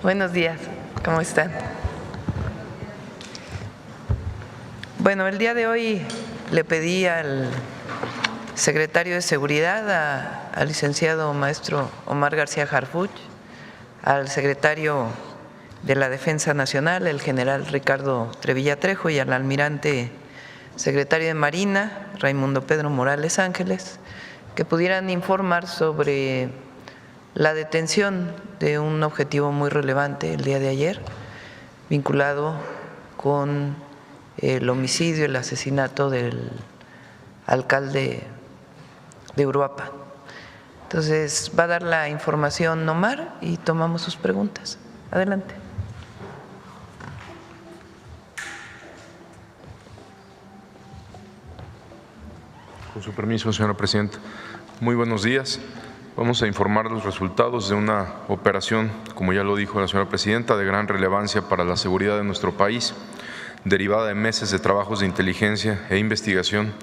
Buenos días, ¿cómo están? Bueno, el día de hoy le pedí al secretario de Seguridad, al licenciado maestro Omar García Harfuch, al secretario de la Defensa Nacional, el general Ricardo Trevilla Trejo, y al almirante secretario de Marina, Raimundo Pedro Morales Ángeles, que pudieran informar sobre la detención de un objetivo muy relevante el día de ayer, vinculado con el homicidio, el asesinato del alcalde de Uruapan. Entonces, va a dar la información Omar y tomamos sus preguntas. Adelante. Con su permiso, señora presidenta. Muy buenos días. Vamos a informar los resultados de una operación, como ya lo dijo la señora presidenta, de gran relevancia para la seguridad de nuestro país, derivada de meses de trabajos de inteligencia e investigación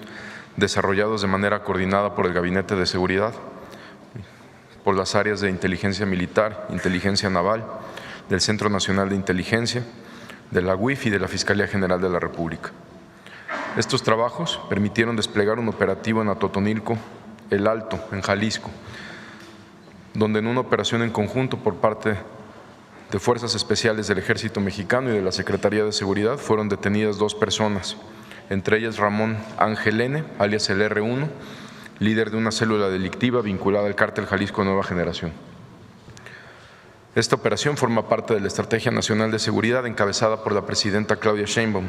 desarrollados de manera coordinada por el Gabinete de Seguridad, por las áreas de inteligencia militar, inteligencia naval, del Centro Nacional de Inteligencia, de la UIF y de la Fiscalía General de la República. Estos trabajos permitieron desplegar un operativo en Atotonilco, El Alto, en Jalisco, donde en una operación en conjunto por parte de Fuerzas Especiales del Ejército Mexicano y de la Secretaría de Seguridad fueron detenidas 2 personas, entre ellas Ramón Ángel N., alias el R1, líder de una célula delictiva vinculada al Cártel Jalisco Nueva Generación. Esta operación forma parte de la Estrategia Nacional de Seguridad encabezada por la presidenta Claudia Sheinbaum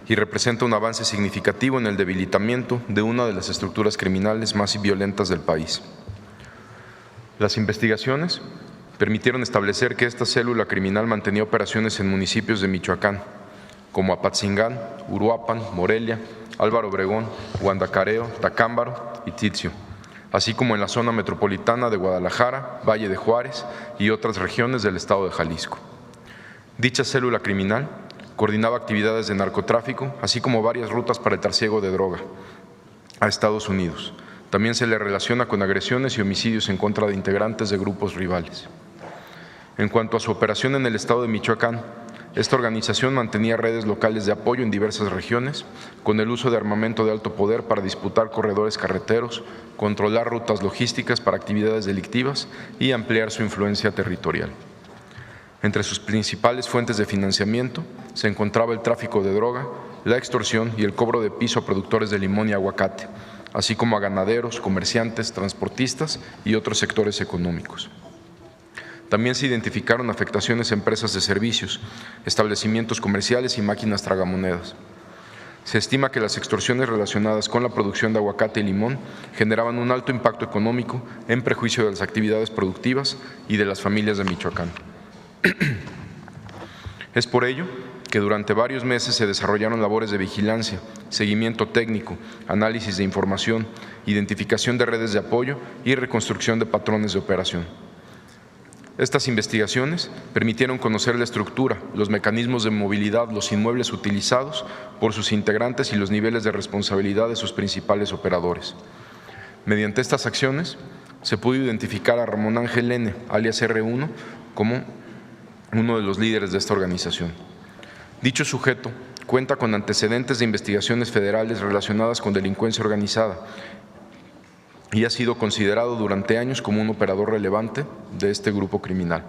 y representa un avance significativo en el debilitamiento de una de las estructuras criminales más violentas del país. Las investigaciones permitieron establecer que esta célula criminal mantenía operaciones en municipios de Michoacán, como Apatzingán, Uruapan, Morelia, Álvaro Obregón, Guandacareo, Tacámbaro y Tizio, así como en la zona metropolitana de Guadalajara, Valle de Juárez y otras regiones del estado de Jalisco. Dicha célula criminal coordinaba actividades de narcotráfico, así como varias rutas para el trasiego de droga a Estados Unidos. También se le relaciona con agresiones y homicidios en contra de integrantes de grupos rivales. En cuanto a su operación en el estado de Michoacán, esta organización mantenía redes locales de apoyo en diversas regiones, con el uso de armamento de alto poder para disputar corredores carreteros, controlar rutas logísticas para actividades delictivas y ampliar su influencia territorial. Entre sus principales fuentes de financiamiento se encontraba el tráfico de droga, la extorsión y el cobro de piso a productores de limón y aguacate, así como a ganaderos, comerciantes, transportistas y otros sectores económicos. También se identificaron afectaciones a empresas de servicios, establecimientos comerciales y máquinas tragamonedas. Se estima que las extorsiones relacionadas con la producción de aguacate y limón generaban un alto impacto económico en prejuicio de las actividades productivas y de las familias de Michoacán. Es por ello que durante varios meses se desarrollaron labores de vigilancia, seguimiento técnico, análisis de información, identificación de redes de apoyo y reconstrucción de patrones de operación. Estas investigaciones permitieron conocer la estructura, los mecanismos de movilidad, los inmuebles utilizados por sus integrantes y los niveles de responsabilidad de sus principales operadores. Mediante estas acciones se pudo identificar a Ramón Ángel N., alias R1, como uno de los líderes de esta organización. Dicho sujeto cuenta con antecedentes de investigaciones federales relacionadas con delincuencia organizada y ha sido considerado durante años como un operador relevante de este grupo criminal.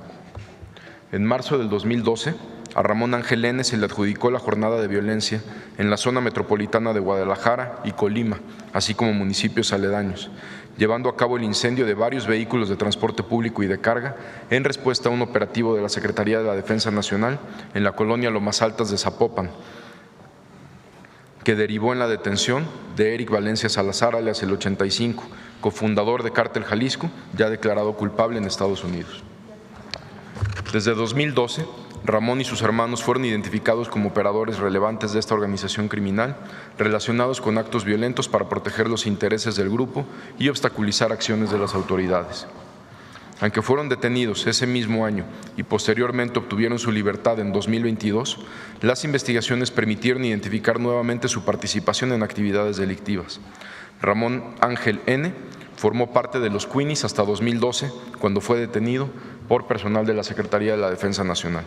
En marzo del 2012, a Ramón Ángel N. se le adjudicó la jornada de violencia en la zona metropolitana de Guadalajara y Colima, así como municipios aledaños, llevando a cabo el incendio de varios vehículos de transporte público y de carga en respuesta a un operativo de la Secretaría de la Defensa Nacional en la colonia Lomas Altas de Zapopan, que derivó en la detención de Eric Valencia Salazar, alias el 85, cofundador de Cártel Jalisco, ya declarado culpable en Estados Unidos. Desde 2012, Ramón y sus hermanos fueron identificados como operadores relevantes de esta organización criminal, relacionados con actos violentos para proteger los intereses del grupo y obstaculizar acciones de las autoridades. Aunque fueron detenidos ese mismo año y posteriormente obtuvieron su libertad en 2022, las investigaciones permitieron identificar nuevamente su participación en actividades delictivas. Ramón Ángel N. formó parte de los Queenies hasta 2012, cuando fue detenido por personal de la Secretaría de la Defensa Nacional.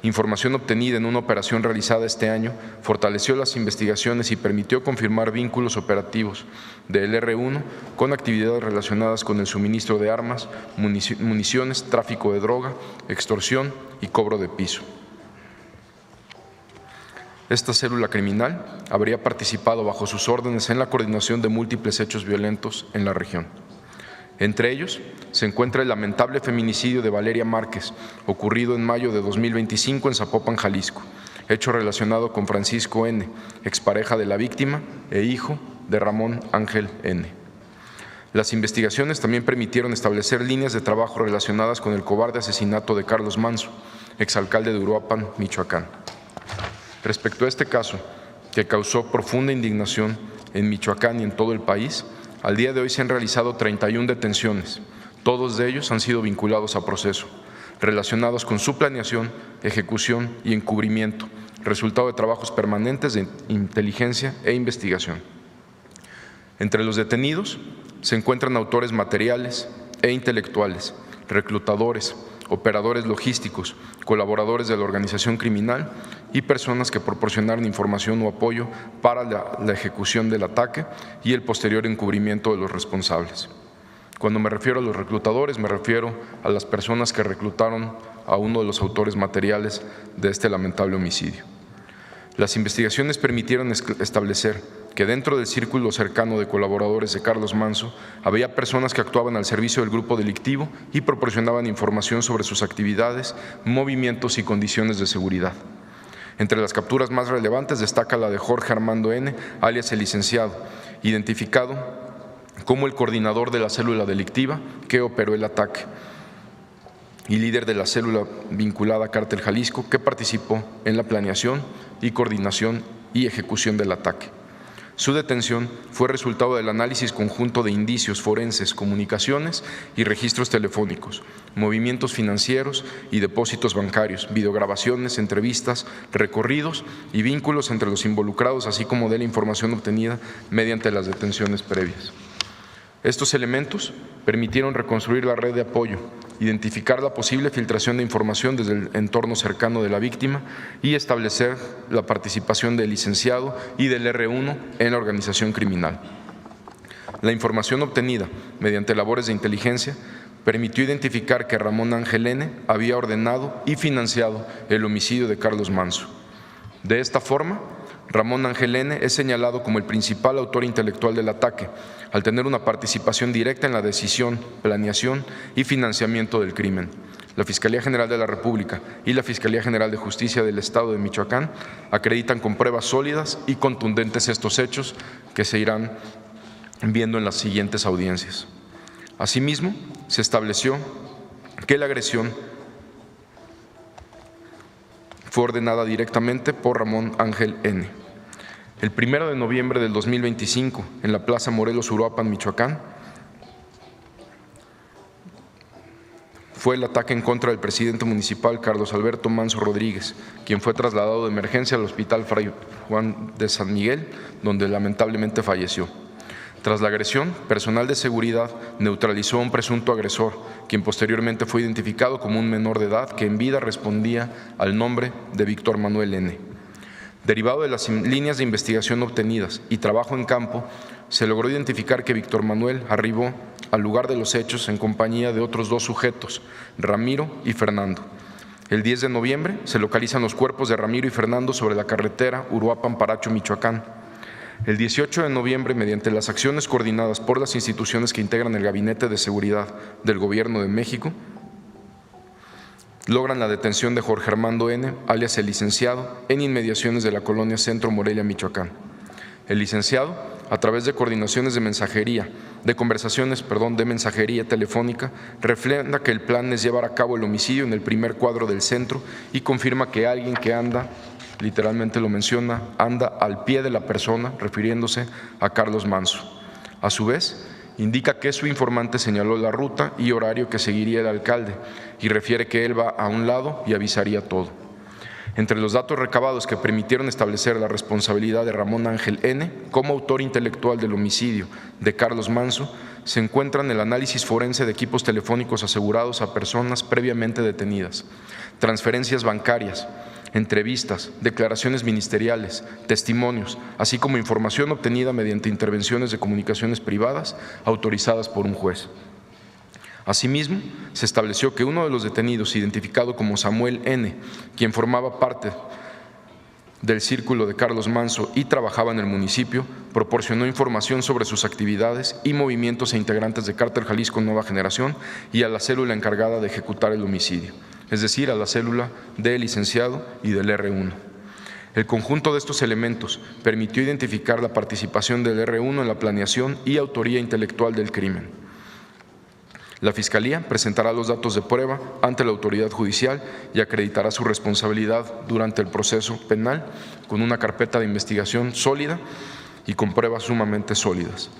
Información obtenida en una operación realizada este año fortaleció las investigaciones y permitió confirmar vínculos operativos del R1 con actividades relacionadas con el suministro de armas, municiones, tráfico de droga, extorsión y cobro de piso. Esta célula criminal habría participado bajo sus órdenes en la coordinación de múltiples hechos violentos en la región. Entre ellos se encuentra el lamentable feminicidio de Valeria Márquez, ocurrido en mayo de 2025 en Zapopan, Jalisco, hecho relacionado con Francisco N., expareja de la víctima e hijo de Ramón Ángel N. Las investigaciones también permitieron establecer líneas de trabajo relacionadas con el cobarde asesinato de Carlos Manso, exalcalde de Uruapan, Michoacán. Respecto a este caso, que causó profunda indignación en Michoacán y en todo el país, al día de hoy se han realizado 31 detenciones. Todos de ellos han sido vinculados a proceso, relacionados con su planeación, ejecución y encubrimiento, resultado de trabajos permanentes de inteligencia e investigación. Entre los detenidos se encuentran autores materiales e intelectuales, reclutadores, operadores logísticos, colaboradores de la organización criminal y personas que proporcionaron información o apoyo para la ejecución del ataque y el posterior encubrimiento de los responsables. Cuando me refiero a los reclutadores, me refiero a las personas que reclutaron a uno de los autores materiales de este lamentable homicidio. Las investigaciones permitieron establecer que dentro del círculo cercano de colaboradores de Carlos Manso había personas que actuaban al servicio del grupo delictivo y proporcionaban información sobre sus actividades, movimientos y condiciones de seguridad. Entre las capturas más relevantes destaca la de Jorge Armando N., alias el licenciado, identificado como el coordinador de la célula delictiva que operó el ataque y líder de la célula vinculada a Cártel Jalisco que participó en la planeación y coordinación y ejecución del ataque. Su detención fue resultado del análisis conjunto de indicios forenses, comunicaciones y registros telefónicos, movimientos financieros y depósitos bancarios, videograbaciones, entrevistas, recorridos y vínculos entre los involucrados, así como de la información obtenida mediante las detenciones previas. Estos elementos permitieron reconstruir la red de apoyo, identificar la posible filtración de información desde el entorno cercano de la víctima y establecer la participación del licenciado y del R1 en la organización criminal. La información obtenida mediante labores de inteligencia permitió identificar que Ramón Ángel N. había ordenado y financiado el homicidio de Carlos Manso. De esta forma, Ramón Ángel N. es señalado como el principal autor intelectual del ataque, al tener una participación directa en la decisión, planeación y financiamiento del crimen. La Fiscalía General de la República y la Fiscalía General de Justicia del Estado de Michoacán acreditan con pruebas sólidas y contundentes estos hechos que se irán viendo en las siguientes audiencias. Asimismo, se estableció que la agresión fue ordenada directamente por Ramón Ángel N. El 1 de noviembre del 2025, en la Plaza Morelos, Uruapan, Michoacán, fue el ataque en contra del presidente municipal Carlos Alberto Manso Rodríguez, quien fue trasladado de emergencia al Hospital Fray Juan de San Miguel, donde lamentablemente falleció. Tras la agresión, personal de seguridad neutralizó a un presunto agresor, quien posteriormente fue identificado como un menor de edad que en vida respondía al nombre de Víctor Manuel N. Derivado de las líneas de investigación obtenidas y trabajo en campo, se logró identificar que Víctor Manuel arribó al lugar de los hechos en compañía de otros dos sujetos, Ramiro y Fernando. El 10 de noviembre se localizan los cuerpos de Ramiro y Fernando sobre la carretera Uruapan-Paracho, Michoacán. El 18 de noviembre, mediante las acciones coordinadas por las instituciones que integran el Gabinete de Seguridad del Gobierno de México, logran la detención de Jorge Armando N., alias el licenciado, en inmediaciones de la colonia Centro Morelia, Michoacán. El licenciado, a través de coordinaciones de mensajería telefónica, refrenda que el plan es llevar a cabo el homicidio en el primer cuadro del centro y confirma que alguien que anda, literalmente lo menciona, anda al pie de la persona, refiriéndose a Carlos Manso. A su vez, Indica que su informante señaló la ruta y horario que seguiría el alcalde y refiere que él va a un lado y avisaría todo. Entre los datos recabados que permitieron establecer la responsabilidad de Ramón Ángel N. como autor intelectual del homicidio de Carlos Manso, se encuentran el análisis forense de equipos telefónicos asegurados a personas previamente detenidas, transferencias bancarias, entrevistas, declaraciones ministeriales, testimonios, así como información obtenida mediante intervenciones de comunicaciones privadas autorizadas por un juez. Asimismo, se estableció que uno de los detenidos, identificado como Samuel N., quien formaba parte del círculo de Carlos Manso y trabajaba en el municipio, proporcionó información sobre sus actividades y movimientos a integrantes de Cártel Jalisco Nueva Generación y a la célula encargada de ejecutar el homicidio, es decir, a la célula del licenciado y del R1. El conjunto de estos elementos permitió identificar la participación del R1 en la planeación y autoría intelectual del crimen. La Fiscalía presentará los datos de prueba ante la autoridad judicial y acreditará su responsabilidad durante el proceso penal con una carpeta de investigación sólida y con pruebas sumamente sólidas.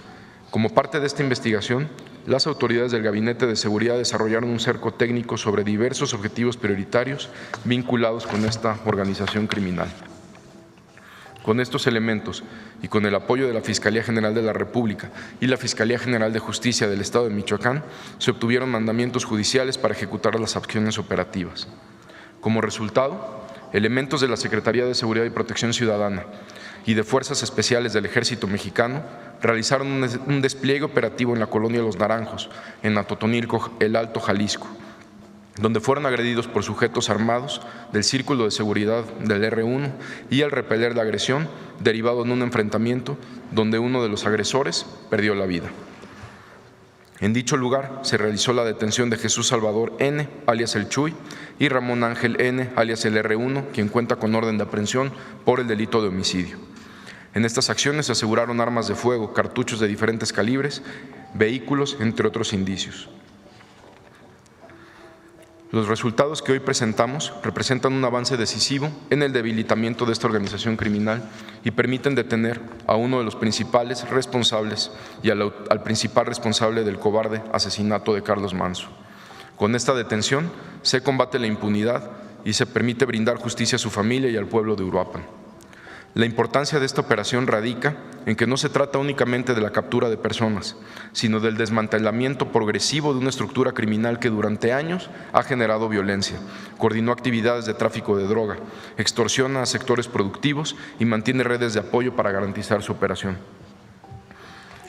Como parte de esta investigación, las autoridades del Gabinete de Seguridad desarrollaron un cerco técnico sobre diversos objetivos prioritarios vinculados con esta organización criminal. Con estos elementos y con el apoyo de la Fiscalía General de la República y la Fiscalía General de Justicia del Estado de Michoacán, se obtuvieron mandamientos judiciales para ejecutar las acciones operativas. Como resultado, elementos de la Secretaría de Seguridad y Protección Ciudadana y de Fuerzas Especiales del Ejército Mexicano realizaron un despliegue operativo en la colonia Los Naranjos, en Atotonilco, El Alto, Jalisco, donde fueron agredidos por sujetos armados del Círculo de Seguridad del R1 y al repeler la agresión, derivado en un enfrentamiento donde uno de los agresores perdió la vida. En dicho lugar se realizó la detención de Jesús Salvador N., alias El Chuy, y Ramón Ángel N., alias el R1, quien cuenta con orden de aprehensión por el delito de homicidio. En estas acciones se aseguraron armas de fuego, cartuchos de diferentes calibres, vehículos, entre otros indicios. Los resultados que hoy presentamos representan un avance decisivo en el debilitamiento de esta organización criminal y permiten detener a uno de los principales responsables y al principal responsable del cobarde asesinato de Carlos Manso. Con esta detención se combate la impunidad y se permite brindar justicia a su familia y al pueblo de Uruapan. La importancia de esta operación radica en que no se trata únicamente de la captura de personas, sino del desmantelamiento progresivo de una estructura criminal que durante años ha generado violencia, coordinó actividades de tráfico de droga, extorsiona a sectores productivos y mantiene redes de apoyo para garantizar su operación.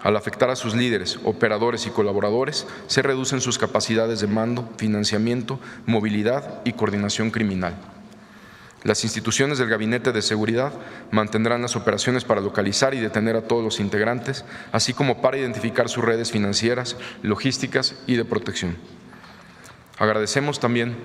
Al afectar a sus líderes, operadores y colaboradores, se reducen sus capacidades de mando, financiamiento, movilidad y coordinación criminal. Las instituciones del Gabinete de Seguridad mantendrán las operaciones para localizar y detener a todos los integrantes, así como para identificar sus redes financieras, logísticas y de protección. Agradecemos también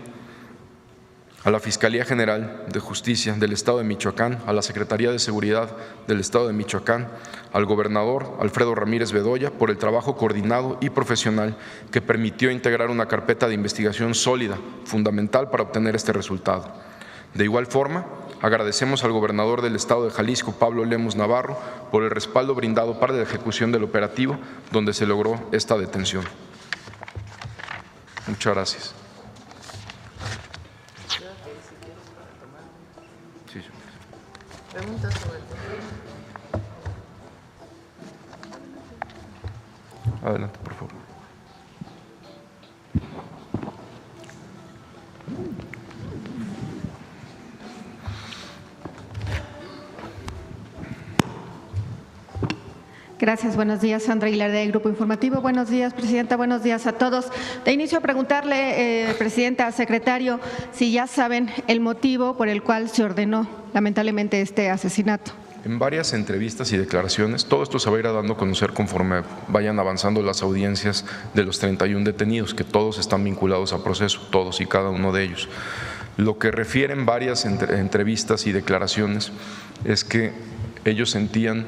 a la Fiscalía General de Justicia del Estado de Michoacán, a la Secretaría de Seguridad del Estado de Michoacán, al gobernador Alfredo Ramírez Bedoya por el trabajo coordinado y profesional que permitió integrar una carpeta de investigación sólida, fundamental para obtener este resultado. De igual forma, agradecemos al gobernador del Estado de Jalisco, Pablo Lemus Navarro, por el respaldo brindado para la ejecución del operativo donde se logró esta detención. Muchas gracias. Preguntas sobre el tema. Adelante, por favor. Gracias, buenos días. Sandra Aguilar, de Grupo Informativo. Buenos días, Presidenta, buenos días a todos. De inicio, preguntarle, Presidenta, secretario, si ya saben el motivo por el cual se ordenó lamentablemente este asesinato. En varias entrevistas y declaraciones, todo esto se va a ir dando a conocer conforme vayan avanzando las audiencias de los 31 detenidos, que todos están vinculados a proceso, todos y cada uno de ellos. Lo que refieren varias entrevistas y declaraciones es que ellos sentían,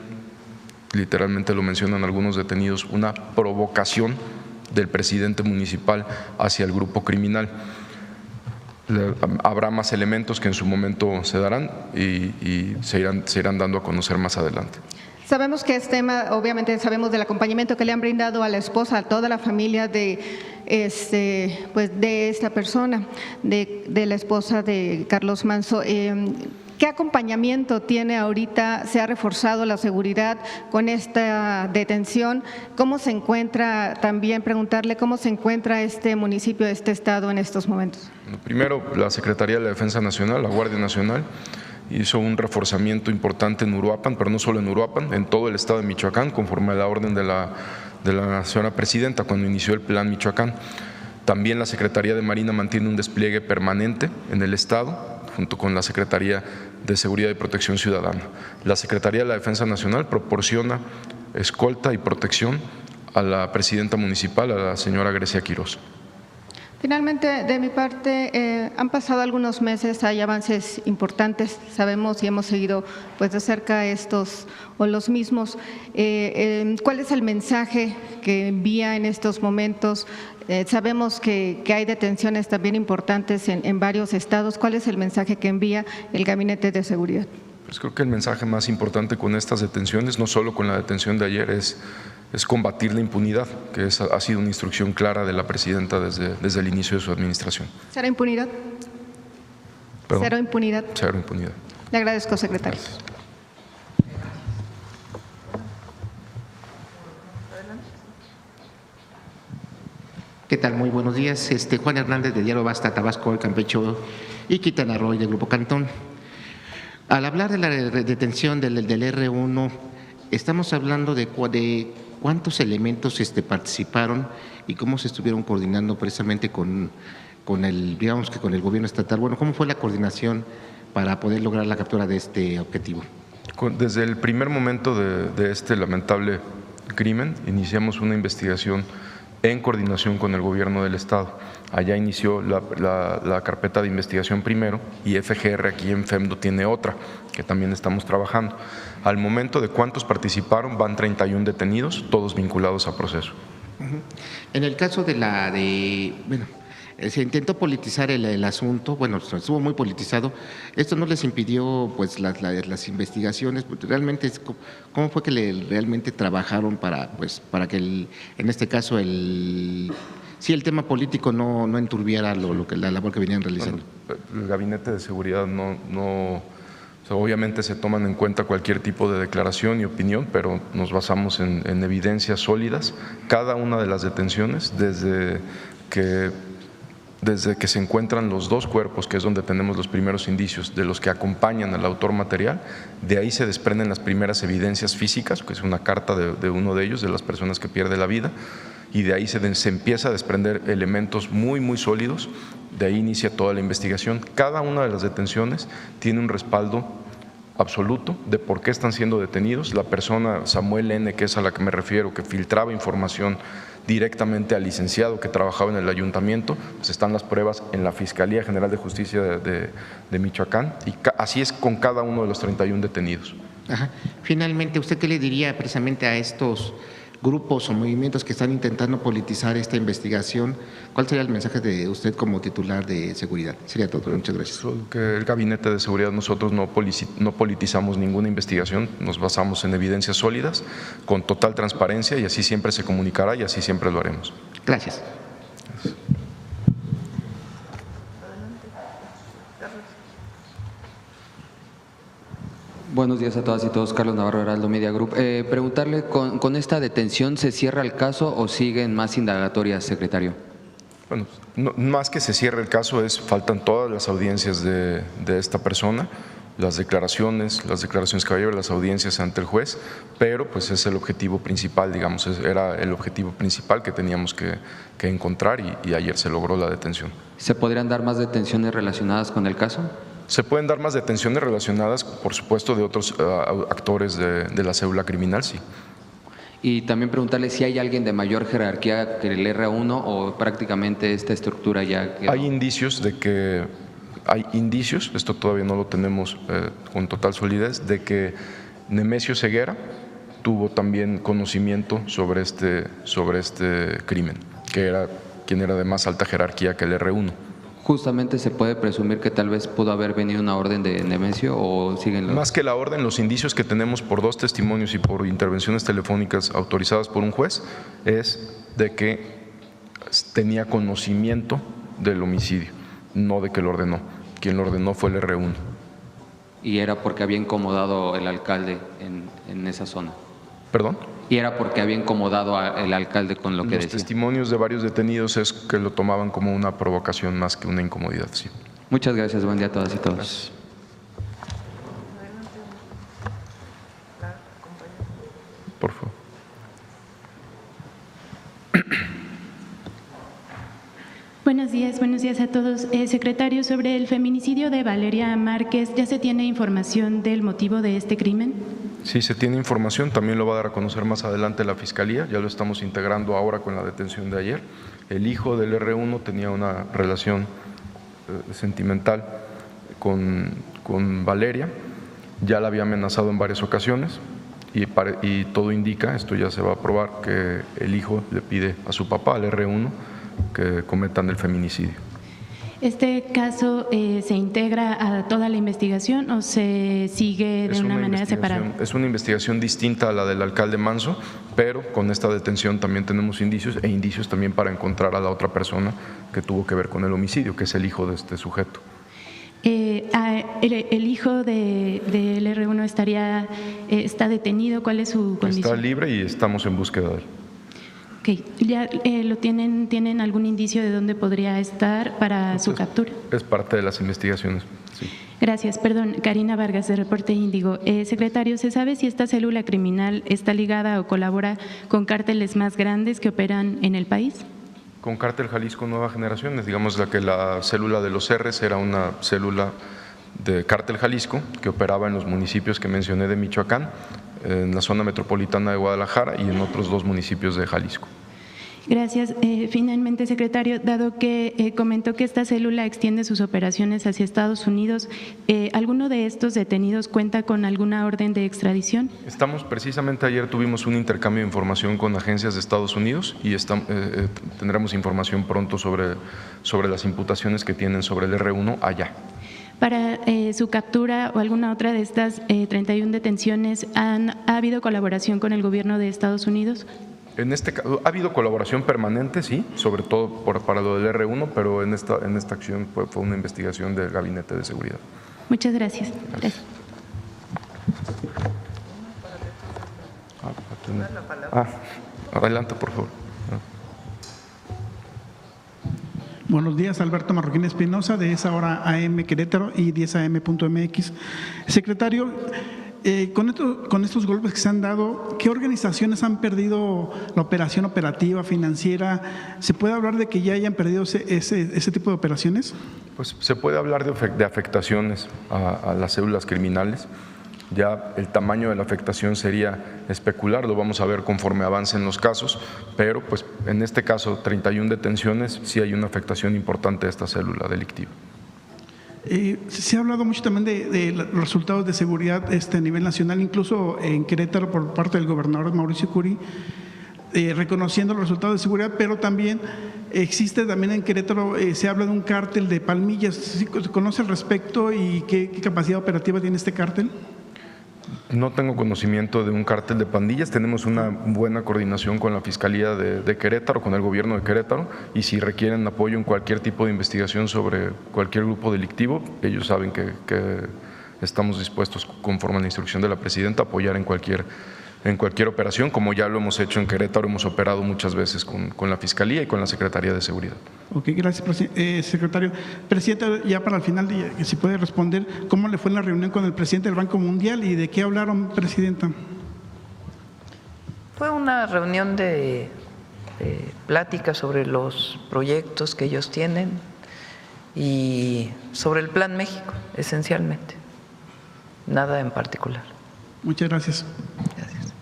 literalmente lo mencionan algunos detenidos, una provocación del presidente municipal hacia el grupo criminal. Habrá más elementos que en su momento se darán y se irán dando a conocer más adelante. Sabemos que este tema, obviamente sabemos del acompañamiento que le han brindado a la esposa, a toda la familia de esta persona, de la esposa de Carlos Manzo. ¿Qué acompañamiento tiene ahorita? ¿Se ha reforzado la seguridad con esta detención? ¿Cómo se encuentra, también preguntarle cómo se encuentra este municipio, este estado en estos momentos? Primero, la Secretaría de la Defensa Nacional, la Guardia Nacional, hizo un reforzamiento importante en Uruapan, pero no solo en Uruapan, en todo el estado de Michoacán, conforme a la orden de la señora presidenta cuando inició el Plan Michoacán. También la Secretaría de Marina mantiene un despliegue permanente en el estado, junto con la Secretaría de Seguridad y Protección Ciudadana. La Secretaría de la Defensa Nacional proporciona escolta y protección a la presidenta municipal, a la señora Grecia Quirós. Finalmente, de mi parte, han pasado algunos meses, hay avances importantes, sabemos y hemos seguido pues de cerca estos o los mismos. ¿Cuál es el mensaje que envía en estos momentos? Sabemos que hay detenciones también importantes en varios estados. ¿Cuál es el mensaje que envía el Gabinete de Seguridad? Pues creo que el mensaje más importante con estas detenciones, no solo con la detención de ayer, es combatir la impunidad, que ha sido una instrucción clara de la presidenta desde el inicio de su administración. ¿Cero impunidad? ¿Perdón? ¿Cero impunidad? Cero impunidad. Le agradezco, secretario. Gracias. ¿Qué tal? Muy buenos días. Juan Hernández de Diario Basta, Tabasco, Campeche y Quintana Roo del Grupo Cantón. Al hablar de la detención del R1, estamos hablando de cuántos elementos participaron y cómo se estuvieron coordinando precisamente con el gobierno estatal. Bueno, ¿cómo fue la coordinación para poder lograr la captura de este objetivo? Desde el primer momento de este lamentable crimen, iniciamos una investigación en coordinación con el gobierno del estado. Allá inició la carpeta de investigación primero y FGR aquí en FEMDO tiene otra que también estamos trabajando. Al momento de cuántos participaron, van 31 detenidos, todos vinculados a proceso. En el caso se intentó politizar el asunto, bueno, estuvo muy politizado. Esto no les impidió pues las investigaciones. Realmente, ¿cómo fue que realmente trabajaron para que en este caso el tema político no enturbiara la labor que venían realizando? Bueno, el Gabinete de Seguridad obviamente se toman en cuenta cualquier tipo de declaración y opinión, pero nos basamos en evidencias sólidas. Cada una de las detenciones, desde que se encuentran los dos cuerpos, que es donde tenemos los primeros indicios de los que acompañan al autor material, de ahí se desprenden las primeras evidencias físicas, que es una carta de uno de ellos, de las personas que pierde la vida, y de ahí se empieza a desprender elementos muy, muy sólidos. De ahí inicia toda la investigación. Cada una de las detenciones tiene un respaldo absoluto de por qué están siendo detenidos. La persona Samuel N., que es a la que me refiero, que filtraba información directamente al licenciado que trabajaba en el ayuntamiento, pues están las pruebas en la Fiscalía General de Justicia de Michoacán, y así es con cada uno de los 31 detenidos. Ajá. Finalmente, ¿usted qué le diría precisamente a estos grupos o movimientos que están intentando politizar esta investigación? ¿Cuál sería el mensaje de usted como titular de seguridad? Sería todo. Muchas gracias. Que el Gabinete de Seguridad, nosotros no politizamos ninguna investigación, nos basamos en evidencias sólidas, con total transparencia, y así siempre se comunicará y así siempre lo haremos. Gracias. Buenos días a todas y todos. Carlos Navarro, Heraldo Media Group. Preguntarle, ¿con esta detención se cierra el caso o siguen más indagatorias, secretario? Bueno, más que se cierre el caso, faltan todas las audiencias de esta persona, las declaraciones que va a llevar, las audiencias ante el juez, pero pues es el objetivo principal, digamos, era el objetivo principal que teníamos que encontrar, y ayer se logró la detención. ¿Se podrían dar más detenciones relacionadas con el caso? Se pueden dar más detenciones relacionadas, por supuesto, de otros actores de la célula criminal, sí. Y también preguntarle si hay alguien de mayor jerarquía que el R1 o prácticamente esta estructura ya quedó. Hay indicios, esto todavía no lo tenemos con total solidez, de que Nemesio Ceguera tuvo también conocimiento sobre este crimen, que era quien era de más alta jerarquía que el R1. Justamente se puede presumir que tal vez pudo haber venido una orden de Nemesio o siguen los… Más que la orden, los indicios que tenemos por 2 testimonios y por intervenciones telefónicas autorizadas por un juez es de que tenía conocimiento del homicidio, no de que lo ordenó. Quien lo ordenó fue el R1. Y era porque había incomodado el alcalde en esa zona. ¿Perdón? Y era porque había incomodado al alcalde con lo que Los decía. testimonios de varios detenidos es que lo tomaban como una provocación más que una incomodidad, sí. Muchas gracias, buen día a todas y todos. Gracias. Por favor. Buenos días a todos. Secretario, sobre el feminicidio de Valeria Márquez, ¿ya se tiene información del motivo de este crimen? Sí, se tiene información, también lo va a dar a conocer más adelante la Fiscalía, ya lo estamos integrando ahora con la detención de ayer. El hijo del R1 tenía una relación sentimental con Valeria, ya la había amenazado en varias ocasiones y todo indica, esto ya se va a probar, que el hijo le pide a su papá, al R1, que cometan el feminicidio. ¿Este caso se integra a toda la investigación o se sigue de una manera separada? Es una investigación distinta a la del alcalde Manso, pero con esta detención también tenemos indicios e indicios también para encontrar a la otra persona que tuvo que ver con el homicidio, que es el hijo de este sujeto. ¿El hijo del R1 está detenido? ¿Cuál es su condición? Está libre y estamos en búsqueda de él. Okay. ¿Ya tienen algún indicio de dónde podría estar para su captura? Es parte de las investigaciones, sí. Gracias. Perdón, Karina Vargas, de Reporte Índigo. Secretario, ¿se sabe si esta célula criminal está ligada o colabora con cárteles más grandes que operan en el país? Con Cártel Jalisco Nueva Generaciones, digamos que la célula de los R's era una célula de Cártel Jalisco que operaba en los municipios que mencioné de Michoacán, en la zona metropolitana de Guadalajara y en otros 2 municipios de Jalisco. Gracias. Finalmente, secretario, dado que comentó que esta célula extiende sus operaciones hacia Estados Unidos, ¿alguno de estos detenidos cuenta con alguna orden de extradición? Precisamente ayer tuvimos un intercambio de información con agencias de Estados Unidos y tendremos información pronto sobre las imputaciones que tienen sobre el R1 allá. Para su captura o alguna otra de estas 31 detenciones, ¿ha habido colaboración con el gobierno de Estados Unidos? En este caso, ha habido colaboración permanente, sí, sobre todo para lo del R1, pero en esta acción fue una investigación del Gabinete de Seguridad. Muchas gracias. Gracias. Adelante, por favor. Buenos días, Alberto Marroquín Espinosa, de esa hora AM Querétaro y 10am.mx. Secretario, con estos golpes que se han dado, ¿qué organizaciones han perdido la operación operativa, financiera? ¿Se puede hablar de que ya hayan perdido ese tipo de operaciones? Pues se puede hablar de afectaciones a las células criminales. Ya el tamaño de la afectación sería especular, lo vamos a ver conforme avancen los casos, pero pues en este caso 31 detenciones, sí hay una afectación importante a esta célula delictiva. Se ha hablado mucho también de los resultados de seguridad a nivel nacional, incluso en Querétaro por parte del gobernador Mauricio Curi, reconociendo los resultados de seguridad, pero también existe también en Querétaro, se habla de un cártel de Palmillas. ¿Se conoce al respecto y qué capacidad operativa tiene este cártel? No tengo conocimiento de un cártel de pandillas, tenemos una buena coordinación con la Fiscalía de Querétaro, con el gobierno de Querétaro, y si requieren apoyo en cualquier tipo de investigación sobre cualquier grupo delictivo, ellos saben que estamos dispuestos, conforme a la instrucción de la presidenta, a apoyar en cualquier operación, como ya lo hemos hecho en Querétaro, hemos operado muchas veces con la Fiscalía y con la Secretaría de Seguridad. Ok, gracias, secretario. Presidente, ya para el final, si puede responder, ¿cómo le fue en la reunión con el presidente del Banco Mundial y de qué hablaron, presidenta? Fue una reunión de plática sobre los proyectos que ellos tienen y sobre el Plan México, esencialmente. Nada en particular. Muchas gracias. Gracias.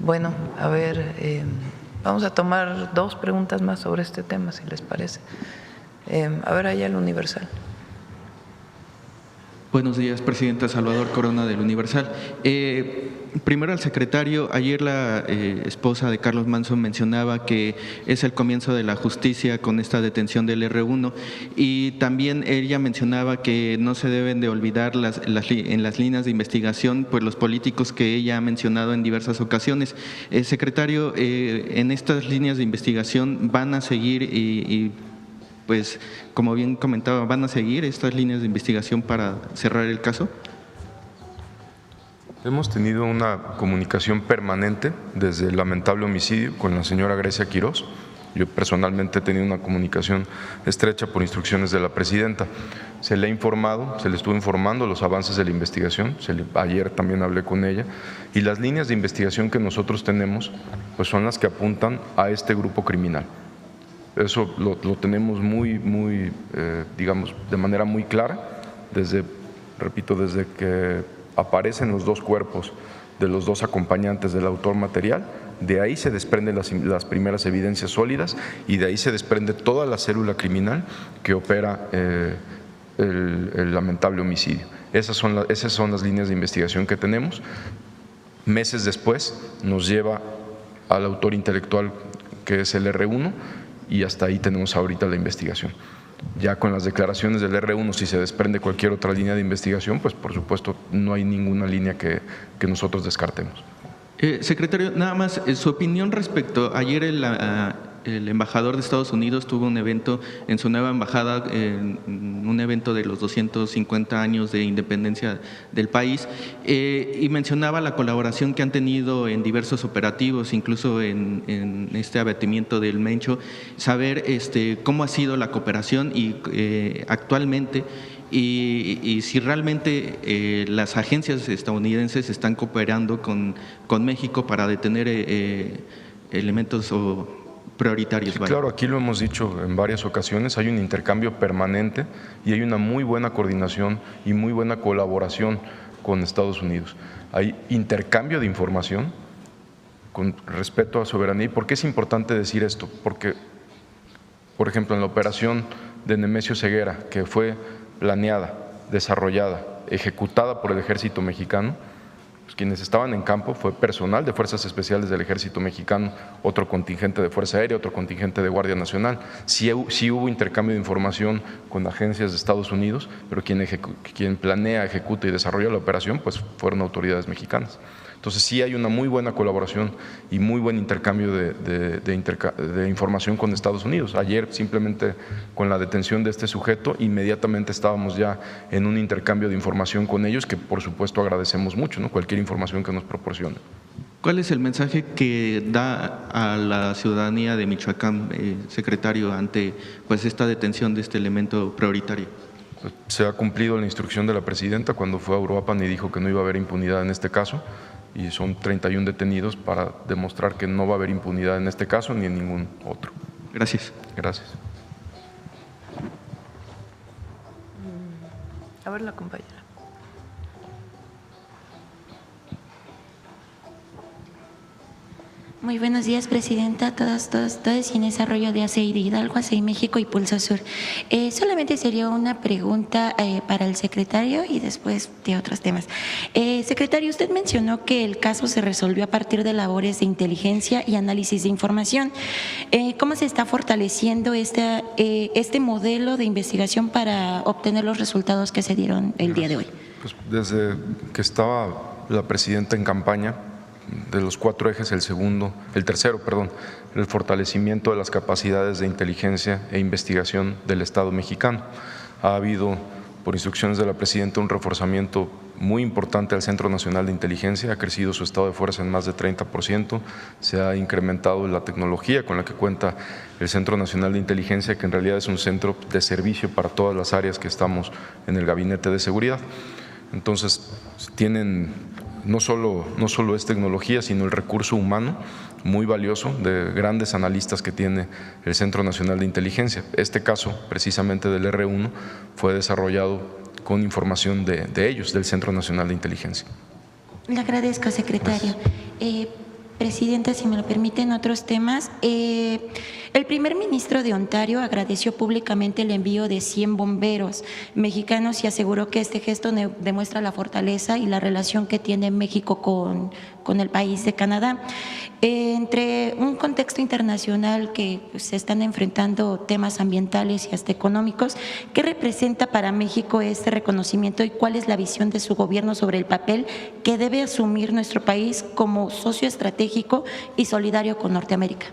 Bueno, a ver, vamos a tomar 2 preguntas más sobre este tema, si les parece. A ver, allá el Universal. Buenos días, Presidenta. Salvador Corona del Universal. Primero al secretario, ayer la esposa de Carlos Manson mencionaba que es el comienzo de la justicia con esta detención del R1 y también ella mencionaba que no se deben de olvidar en las líneas de investigación pues los políticos que ella ha mencionado en diversas ocasiones. Secretario, en estas líneas de investigación van a seguir y pues, como bien comentaba, ¿van a seguir estas líneas de investigación para cerrar el caso? Hemos tenido una comunicación permanente desde el lamentable homicidio con la señora Grecia Quirós. Yo personalmente he tenido una comunicación estrecha por instrucciones de la presidenta. Se le ha informado, se le estuvo informando los avances de la investigación. Ayer también hablé con ella. Y las líneas de investigación que nosotros tenemos pues son las que apuntan a este grupo criminal. Eso lo tenemos digamos, de manera muy clara, desde que aparecen los dos cuerpos de los dos acompañantes del autor material, de ahí se desprenden las primeras evidencias sólidas y de ahí se desprende toda la célula criminal que opera el lamentable homicidio. Esas son las líneas de investigación que tenemos. Meses después nos lleva al autor intelectual que es el R1, y hasta ahí tenemos ahorita la investigación. Ya con las declaraciones del R1, si se desprende cualquier otra línea de investigación, pues por supuesto no hay ninguna línea que nosotros descartemos. Secretario, nada más, su opinión respecto, ayer el embajador de Estados Unidos tuvo un evento en su nueva embajada, un evento de los 250 años de independencia del país, y mencionaba la colaboración que han tenido en diversos operativos, incluso en este abatimiento del Mencho, saber cómo ha sido la cooperación y actualmente, y si realmente las agencias estadounidenses están cooperando con México para detener elementos prioritarios. Sí, claro, aquí lo hemos dicho en varias ocasiones, hay un intercambio permanente y hay una muy buena coordinación y muy buena colaboración con Estados Unidos. Hay intercambio de información con respeto a soberanía. ¿Y por qué es importante decir esto? Porque, por ejemplo, en la operación de Nemesio Ceguera, que fue planeada, desarrollada, ejecutada por el Ejército Mexicano, pues quienes estaban en campo fue personal de Fuerzas Especiales del Ejército Mexicano, otro contingente de Fuerza Aérea, otro contingente de Guardia Nacional. Sí hubo intercambio de información con agencias de Estados Unidos, pero quien planea, ejecuta y desarrolla la operación pues fueron autoridades mexicanas. Entonces sí hay una muy buena colaboración y muy buen intercambio de información con Estados Unidos. Ayer simplemente con la detención de este sujeto inmediatamente estábamos ya en un intercambio de información con ellos que por supuesto agradecemos mucho, ¿no? Cualquier información que nos proporcione. ¿Cuál es el mensaje que da a la ciudadanía de Michoacán, secretario, ante pues esta detención de este elemento prioritario? Se ha cumplido la instrucción de la presidenta cuando fue a Uruapan y dijo que no iba a haber impunidad en este caso. Y son 31 detenidos para demostrar que no va a haber impunidad en este caso ni en ningún otro. Gracias. Gracias. A ver la compañera. Muy buenos días, Presidenta, todos y en desarrollo de ACI de Hidalgo, ACI México y Pulso Sur. Solamente sería una pregunta para el secretario y después de otros temas. Secretario, usted mencionó que el caso se resolvió a partir de labores de inteligencia y análisis de información. ¿Cómo se está fortaleciendo este modelo de investigación para obtener los resultados que se dieron el día de hoy? Pues desde que estaba la presidenta en campaña, de los 4 ejes, el tercero, el fortalecimiento de las capacidades de inteligencia e investigación del Estado mexicano. Ha habido, por instrucciones de la presidenta, un reforzamiento muy importante al Centro Nacional de Inteligencia, ha crecido su estado de fuerza en más de 30%, se ha incrementado la tecnología con la que cuenta el Centro Nacional de Inteligencia, que en realidad es un centro de servicio para todas las áreas que estamos en el Gabinete de Seguridad. Entonces, tienen no solo es tecnología, sino el recurso humano muy valioso de grandes analistas que tiene el Centro Nacional de Inteligencia. Este caso, precisamente del R1, fue desarrollado con información de ellos, del Centro Nacional de Inteligencia. Le agradezco, secretario. Presidenta, si me lo permiten, otros temas. El primer ministro de Ontario agradeció públicamente el envío de 100 bomberos mexicanos y aseguró que este gesto demuestra la fortaleza y la relación que tiene México con el país de Canadá. Entre un contexto internacional que se están enfrentando temas ambientales y hasta económicos, ¿qué representa para México este reconocimiento y cuál es la visión de su gobierno sobre el papel que debe asumir nuestro país como socio estratégico y solidario con Norteamérica?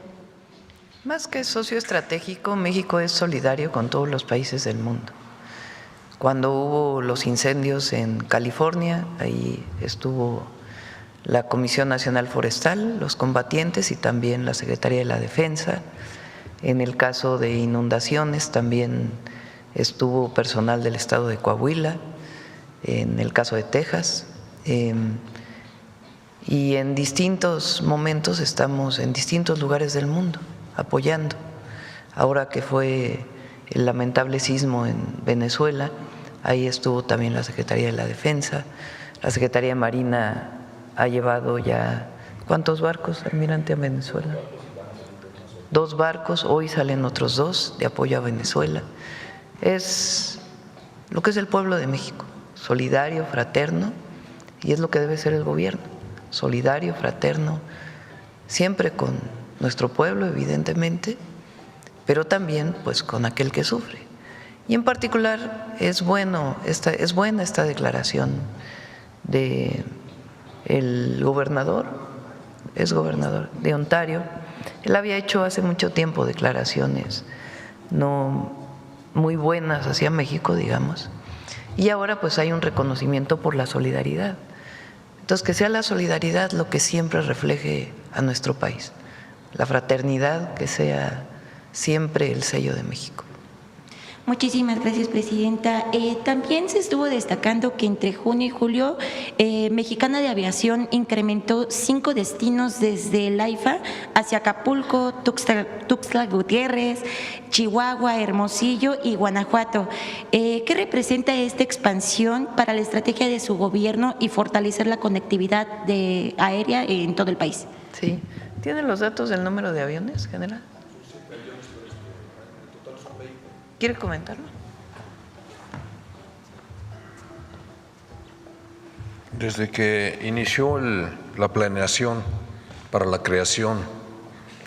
Más que socio estratégico, México es solidario con todos los países del mundo. Cuando hubo los incendios en California, ahí estuvo la Comisión Nacional Forestal, los combatientes y también la Secretaría de la Defensa. En el caso de inundaciones también estuvo personal del estado de Coahuila, en el caso de Texas. Y en distintos momentos estamos en distintos lugares del mundo apoyando. Ahora que fue el lamentable sismo en Venezuela, ahí estuvo también la Secretaría de la Defensa, la Secretaría de Marina ha llevado ya, ¿cuántos barcos, almirante, a Venezuela? 2 barcos, hoy salen otros 2 de apoyo a Venezuela. Es lo que es el pueblo de México, solidario, fraterno, y es lo que debe ser el gobierno, solidario, fraterno, siempre con nuestro pueblo, evidentemente, pero también pues con aquel que sufre. Y en particular es buena esta declaración de el gobernador, es gobernador de Ontario. Él había hecho hace mucho tiempo declaraciones no muy buenas hacia México, digamos, y ahora pues hay un reconocimiento por la solidaridad. Entonces, que sea la solidaridad lo que siempre refleje a nuestro país, la fraternidad que sea siempre el sello de México. Muchísimas gracias, Presidenta. También se estuvo destacando que entre junio y julio Mexicana de Aviación incrementó 5 destinos desde el AIFA hacia Acapulco, Tuxtla Gutiérrez, Chihuahua, Hermosillo y Guanajuato. ¿Qué representa esta expansión para la estrategia de su gobierno y fortalecer la conectividad aérea en todo el país? Sí. ¿Tienen los datos del número de aviones, general? ¿Quiere comentarlo? Desde que inició la planeación para la creación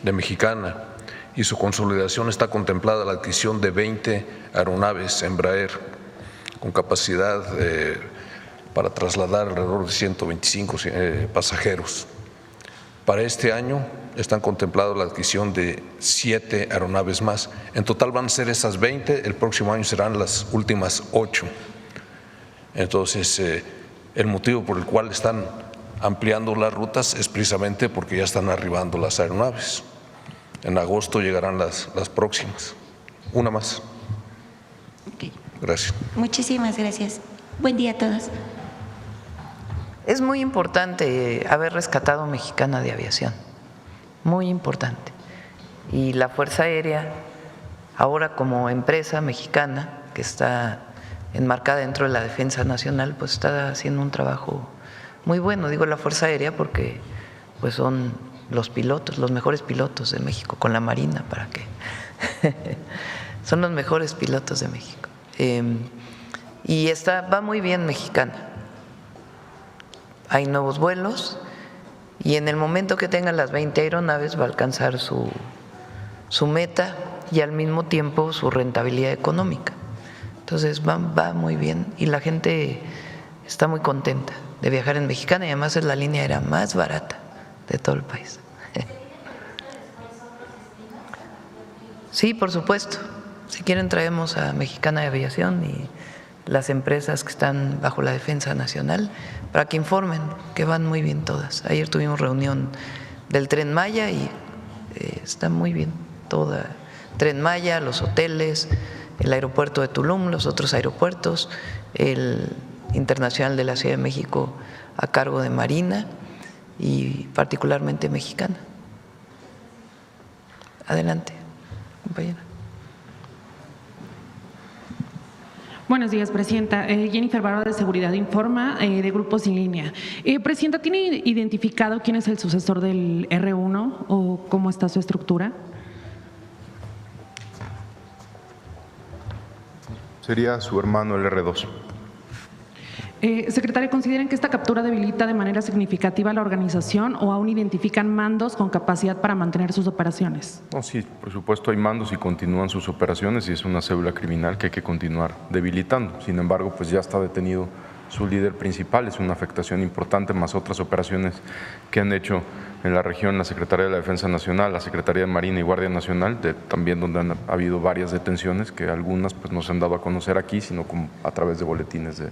de Mexicana y su consolidación, está contemplada la adquisición de 20 aeronaves Embraer con capacidad para trasladar alrededor de 125 pasajeros. Para este año están contempladas la adquisición de 7 aeronaves más. En total van a ser esas 20, el próximo año serán las últimas 8. Entonces, el motivo por el cual están ampliando las rutas es precisamente porque ya están arribando las aeronaves. En agosto llegarán las próximas. Una más. Okay. Gracias. Muchísimas gracias. Buen día a todos. Es muy importante haber rescatado Mexicana de Aviación, muy importante. Y la Fuerza Aérea, ahora como empresa mexicana que está enmarcada dentro de la Defensa Nacional, pues está haciendo un trabajo muy bueno. Digo la Fuerza Aérea porque pues son los pilotos, los mejores pilotos de México, con la Marina, ¿para qué? Son los mejores pilotos de México. Y va muy bien Mexicana. Hay nuevos vuelos y en el momento que tenga las 20 aeronaves va a alcanzar su meta y al mismo tiempo su rentabilidad económica. Entonces va muy bien y la gente está muy contenta de viajar en Mexicana y además es la línea aérea más barata de todo el país. Sí, por supuesto. Si quieren traemos a Mexicana de Aviación y las empresas que están bajo la Defensa Nacional para que informen que van muy bien todas. Ayer tuvimos reunión del Tren Maya y está muy bien toda. Tren Maya, los hoteles, el aeropuerto de Tulum, los otros aeropuertos, el Internacional de la Ciudad de México a cargo de Marina y particularmente Mexicana. Adelante, compañera. Buenos días, Presidenta. Jennifer Barba, de Seguridad Informa, de Grupos en Línea. Presidenta, ¿tiene identificado quién es el sucesor del R1 o cómo está su estructura? Sería su hermano el R2. Secretario, ¿consideran que esta captura debilita de manera significativa la organización o aún identifican mandos con capacidad para mantener sus operaciones? No, sí, por supuesto hay mandos y continúan sus operaciones y es una célula criminal que hay que continuar debilitando. Sin embargo, pues ya está detenido su líder principal, es una afectación importante, más otras operaciones que han hecho en la región la Secretaría de la Defensa Nacional, la Secretaría de Marina y Guardia Nacional, también donde han habido varias detenciones que algunas pues no se han dado a conocer aquí, sino como a través de boletines de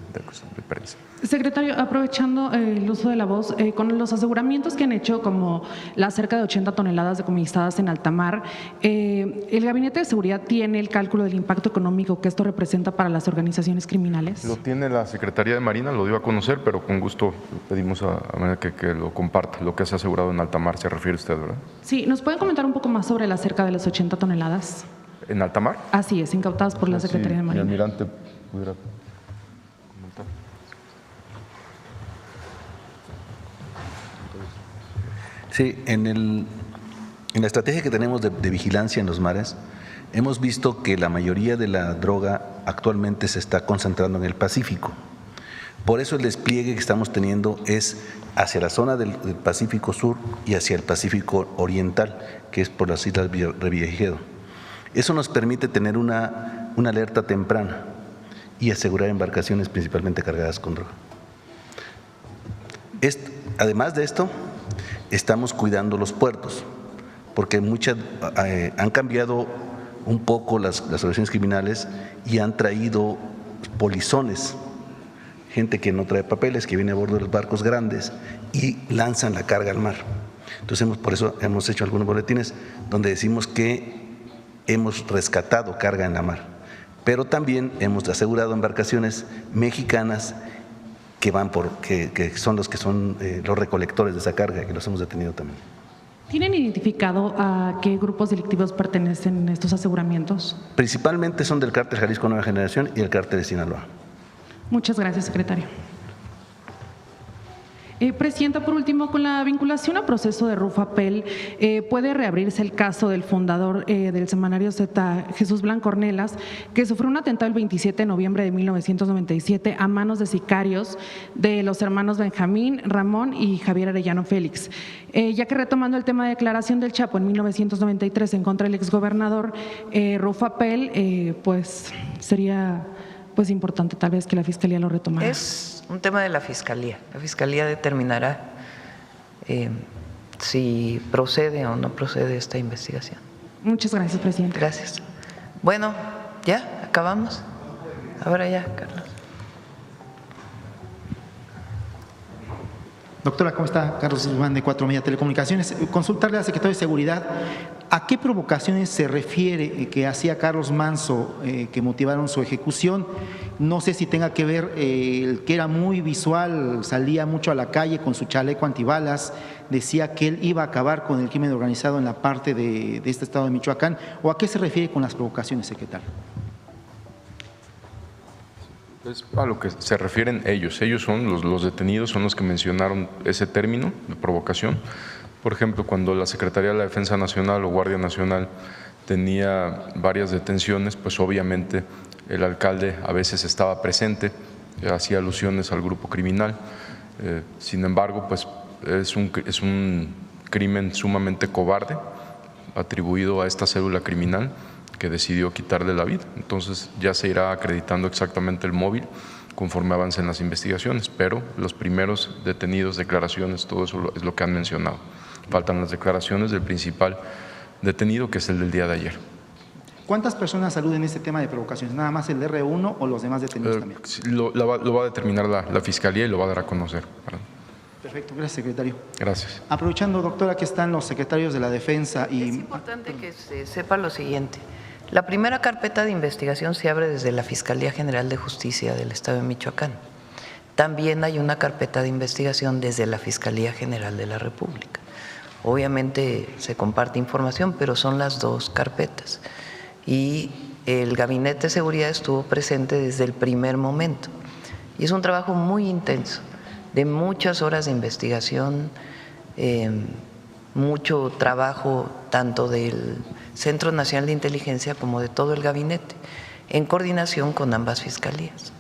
prensa. Secretario, aprovechando el uso de la voz, con los aseguramientos que han hecho, como las cerca de 80 toneladas decomisadas en alta mar, ¿el Gabinete de Seguridad tiene el cálculo del impacto económico que esto representa para las organizaciones criminales? Lo tiene la Secretaría de Marina, lo dio a conocer, pero con gusto pedimos a manera que lo comparta, lo que se ha asegurado en alta mar, se refiere usted, ¿verdad? Sí, ¿nos pueden comentar un poco más sobre la cerca de las 80 toneladas? ¿En alta mar? Así es, incautadas por la Secretaría de Marina. El almirante pudiera comentar. Sí, en la estrategia que tenemos de vigilancia en los mares, hemos visto que la mayoría de la droga actualmente se está concentrando en el Pacífico. Por eso el despliegue que estamos teniendo es hacia la zona del Pacífico Sur y hacia el Pacífico Oriental, que es por las Islas Revillagigedo. Eso nos permite tener una alerta temprana y asegurar embarcaciones principalmente cargadas con droga. Además de esto, estamos cuidando los puertos, porque han cambiado un poco las organizaciones criminales y han traído polizones, gente que no trae papeles, que viene a bordo de los barcos grandes y lanzan la carga al mar. Entonces, por eso hemos hecho algunos boletines donde decimos que hemos rescatado carga en la mar, pero también hemos asegurado embarcaciones mexicanas que son los recolectores de esa carga, que los hemos detenido también. ¿Tienen identificado a qué grupos delictivos pertenecen estos aseguramientos? Principalmente son del Cártel Jalisco Nueva Generación y el Cártel de Sinaloa. Muchas gracias, secretario. Presidenta, por último, con la vinculación a proceso de Rufapel, ¿puede reabrirse el caso del fundador del semanario Z, Jesús Blanco Ornelas, que sufrió un atentado el 27 de noviembre de 1997 a manos de sicarios de los hermanos Benjamín, Ramón y Javier Arellano Félix? Ya que, retomando el tema de declaración del Chapo en 1993 en contra del exgobernador Rufapel, pues sería importante tal vez que la Fiscalía lo retomara. Es un tema de la Fiscalía. La Fiscalía determinará si procede o no procede esta investigación. Muchas gracias, Presidenta. Gracias. Bueno, ¿ya acabamos? Ahora ya, Carlos. Doctora, ¿cómo está? Carlos Guzmán, de 4 Media Telecomunicaciones. Consultarle al secretario de Seguridad, ¿a qué provocaciones se refiere que hacía Carlos Manso que motivaron su ejecución? No sé si tenga que ver que era muy visual, salía mucho a la calle con su chaleco antibalas, decía que él iba a acabar con el crimen organizado en la parte de este estado de Michoacán, ¿o a qué se refiere con las provocaciones, secretario? Es a lo que se refieren ellos. Ellos son los detenidos, son los que mencionaron ese término de provocación. Por ejemplo, cuando la Secretaría de la Defensa Nacional o Guardia Nacional tenía varias detenciones, pues obviamente el alcalde a veces estaba presente, hacía alusiones al grupo criminal. Sin embargo, pues es un crimen sumamente cobarde atribuido a esta célula criminal que decidió quitarle la vida. Entonces ya se irá acreditando exactamente el móvil conforme avancen las investigaciones, pero los primeros detenidos, declaraciones, todo eso es lo que han mencionado. Faltan las declaraciones del principal detenido, que es el del día de ayer. ¿Cuántas personas aluden este tema de provocaciones? ¿Nada más el R1 o los demás detenidos también? Lo va a determinar la Fiscalía y lo va a dar a conocer. Perfecto, gracias, secretario. Gracias. Aprovechando, doctora, que están los secretarios de la Defensa y… Es importante que se sepa lo siguiente. La primera carpeta de investigación se abre desde la Fiscalía General de Justicia del Estado de Michoacán. También hay una carpeta de investigación desde la Fiscalía General de la República. Obviamente se comparte información, pero son las dos carpetas. Y el Gabinete de Seguridad estuvo presente desde el primer momento. Y es un trabajo muy intenso, de muchas horas de investigación, mucho trabajo tanto del Centro Nacional de Inteligencia como de todo el gabinete, en coordinación con ambas fiscalías.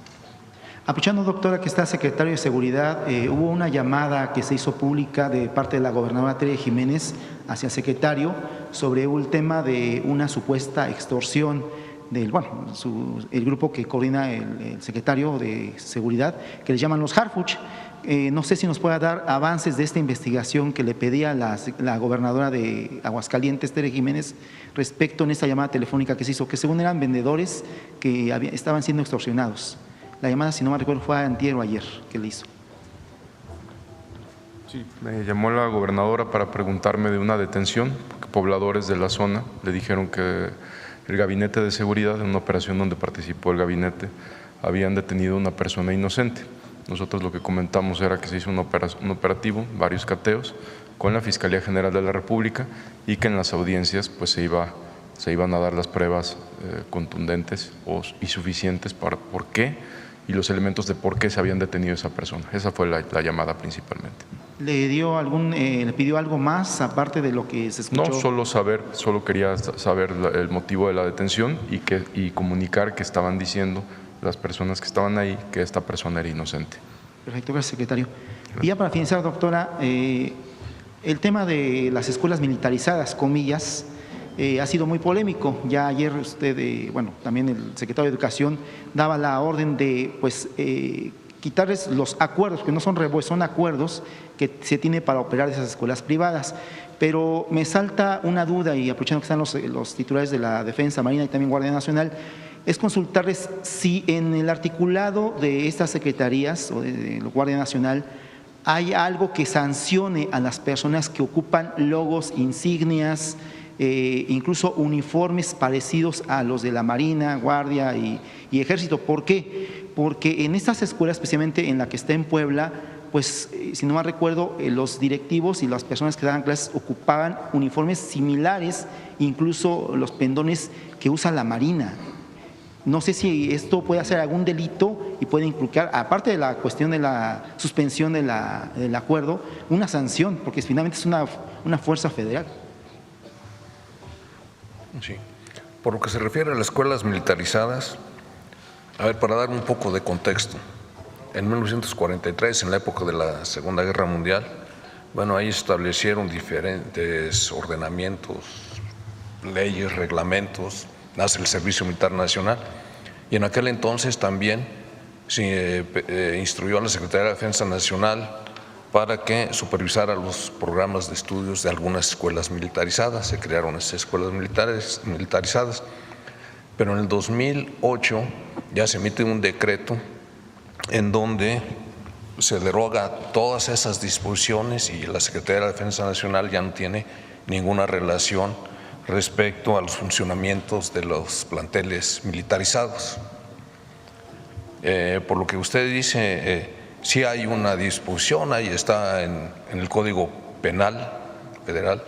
Aprovechando, doctora, que está secretario de Seguridad, hubo una llamada que se hizo pública de parte de la gobernadora Tere Jiménez hacia el secretario sobre el tema de una supuesta extorsión del, el grupo que coordina el secretario de Seguridad, que le llaman los Harfuch. No sé si nos pueda dar avances de esta investigación que le pedía la gobernadora de Aguascalientes, Tere Jiménez, respecto en esta llamada telefónica que se hizo, que según eran vendedores que estaban siendo extorsionados. La llamada, si no me recuerdo, fue antier o ayer que le hizo. Sí, me llamó la gobernadora para preguntarme de una detención, porque pobladores de la zona le dijeron que el Gabinete de Seguridad, en una operación donde participó el gabinete, habían detenido a una persona inocente. Nosotros lo que comentamos era que se hizo un operativo, varios cateos, con la Fiscalía General de la República y que en las audiencias pues se iban a dar las pruebas contundentes y suficientes para por qué y los elementos de por qué se habían detenido a esa persona. Esa fue la llamada principalmente. ¿Le pidió algo más aparte de lo que se escuchó? No, solo quería saber el motivo de la detención y comunicar que estaban diciendo las personas que estaban ahí que esta persona era inocente. Perfecto, gracias, secretario. Gracias. Y ya para finalizar, doctora, el tema de las escuelas militarizadas, comillas, ha sido muy polémico. Ya ayer usted, también el secretario de Educación daba la orden de quitarles los acuerdos, que no son revueltos, son acuerdos que se tiene para operar esas escuelas privadas. Pero me salta una duda, y aprovechando que están los titulares de la Defensa, Marina y también Guardia Nacional, es consultarles si en el articulado de estas secretarías o de la Guardia Nacional hay algo que sancione a las personas que ocupan logos, insignias, incluso uniformes parecidos a los de la Marina, Guardia y Ejército. ¿Por qué? Porque en estas escuelas, especialmente en la que está en Puebla, pues si no mal recuerdo, los directivos y las personas que daban clases ocupaban uniformes similares, incluso los pendones que usa la Marina. No sé si esto puede hacer algún delito y puede implicar, aparte de la cuestión de la suspensión del acuerdo, una sanción, porque finalmente es una fuerza federal. Sí. Por lo que se refiere a las escuelas militarizadas, para dar un poco de contexto, en 1943, en la época de la Segunda Guerra Mundial, ahí establecieron diferentes ordenamientos, leyes, reglamentos, nace el Servicio Militar Nacional, y en aquel entonces también se instruyó a la Secretaría de Defensa Nacional para que supervisara los programas de estudios de algunas escuelas militarizadas. Se crearon esas escuelas militarizadas, pero en el 2008 ya se emite un decreto en donde se deroga todas esas disposiciones y la Secretaría de Defensa Nacional ya no tiene ninguna relación respecto a los funcionamientos de los planteles militarizados. Por lo que usted dice, sí hay una disposición, ahí está en el Código Penal Federal,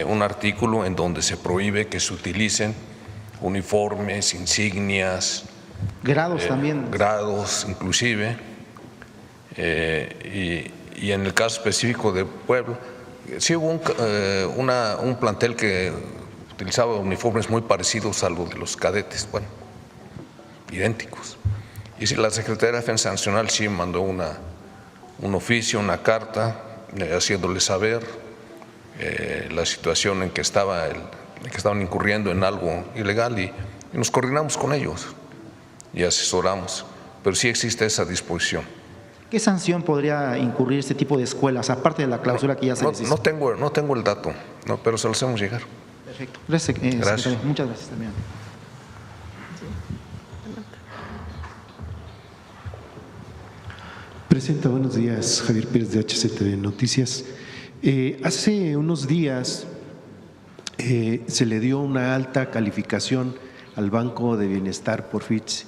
un artículo en donde se prohíbe que se utilicen uniformes, insignias, grados también. Grados inclusive, y en el caso específico de Puebla, sí hubo un plantel que utilizaba uniformes muy parecidos a los de los cadetes, idénticos. Y si la Secretaría de Defensa Nacional sí mandó un oficio, una carta, haciéndole saber la situación en que estaban incurriendo en algo ilegal, y nos coordinamos con ellos y asesoramos, pero sí existe esa disposición. ¿Qué sanción podría incurrir este tipo de escuelas, aparte de la clausura que ya se les hizo? No tengo el dato, pero se lo hacemos llegar. Perfecto. Gracias. Muchas gracias también. Presidenta, buenos días. Javier Pérez de HCTV Noticias. Hace unos días se le dio una alta calificación al Banco de Bienestar por Fitch,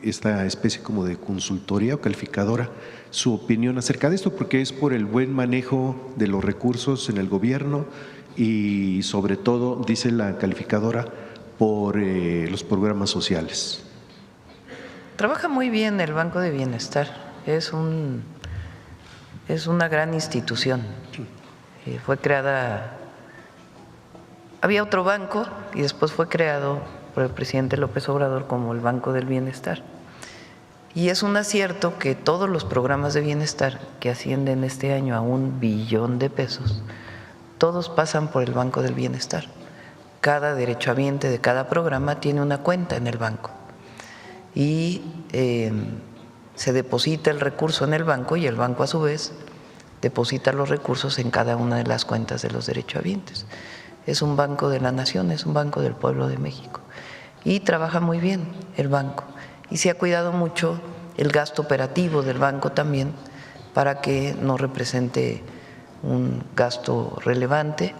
esta especie como de consultoría o calificadora, su opinión acerca de esto, porque es por el buen manejo de los recursos en el gobierno y sobre todo, dice la calificadora, por los programas sociales. Trabaja muy bien el Banco de Bienestar, es una gran institución. Fue creada, había otro banco y después fue creado por el presidente López Obrador como el Banco del Bienestar. Y es un acierto que todos los programas de bienestar que ascienden este año a $1 billón, todos pasan por el Banco del Bienestar. Cada derechohabiente de cada programa tiene una cuenta en el banco y se deposita el recurso en el banco y el banco a su vez deposita los recursos en cada una de las cuentas de los derechohabientes. Es un banco de la nación, es un banco del pueblo de México y trabaja muy bien el banco y se ha cuidado mucho el gasto operativo del banco también para que no represente un gasto relevante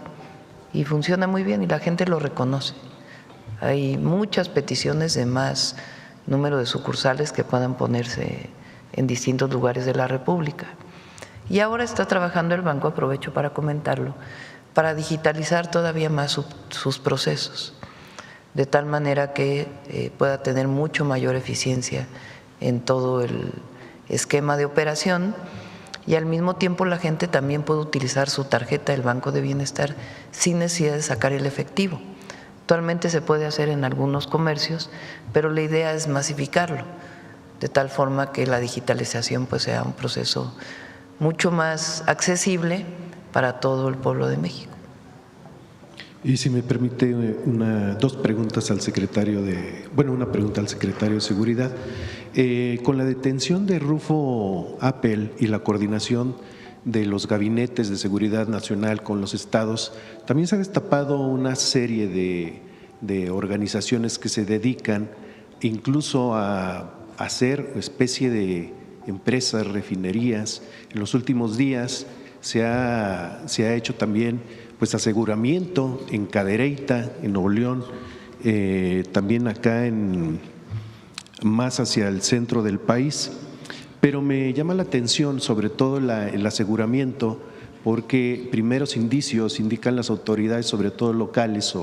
y funciona muy bien y la gente lo reconoce. Hay muchas peticiones de más número de sucursales que puedan ponerse en distintos lugares de la República. Y ahora está trabajando el banco, aprovecho para comentarlo, para digitalizar todavía más sus procesos, de tal manera que pueda tener mucho mayor eficiencia en todo el esquema de operación y al mismo tiempo la gente también puede utilizar su tarjeta del Banco de Bienestar sin necesidad de sacar el efectivo. Actualmente se puede hacer en algunos comercios, pero la idea es masificarlo, de tal forma que la digitalización pues sea un proceso mucho más accesible para todo el pueblo de México. Y si me permite dos preguntas al secretario una pregunta al secretario de Seguridad. Con la detención de Rufo Appel y la coordinación de los gabinetes de seguridad nacional con los estados, también se ha destapado una serie de organizaciones que se dedican incluso a hacer especie de empresas, refinerías. En los últimos días se ha hecho también pues aseguramiento en Cadereyta, en Nuevo León, también acá más hacia el centro del país, pero me llama la atención sobre todo el aseguramiento porque primeros indicios indican las autoridades, sobre todo locales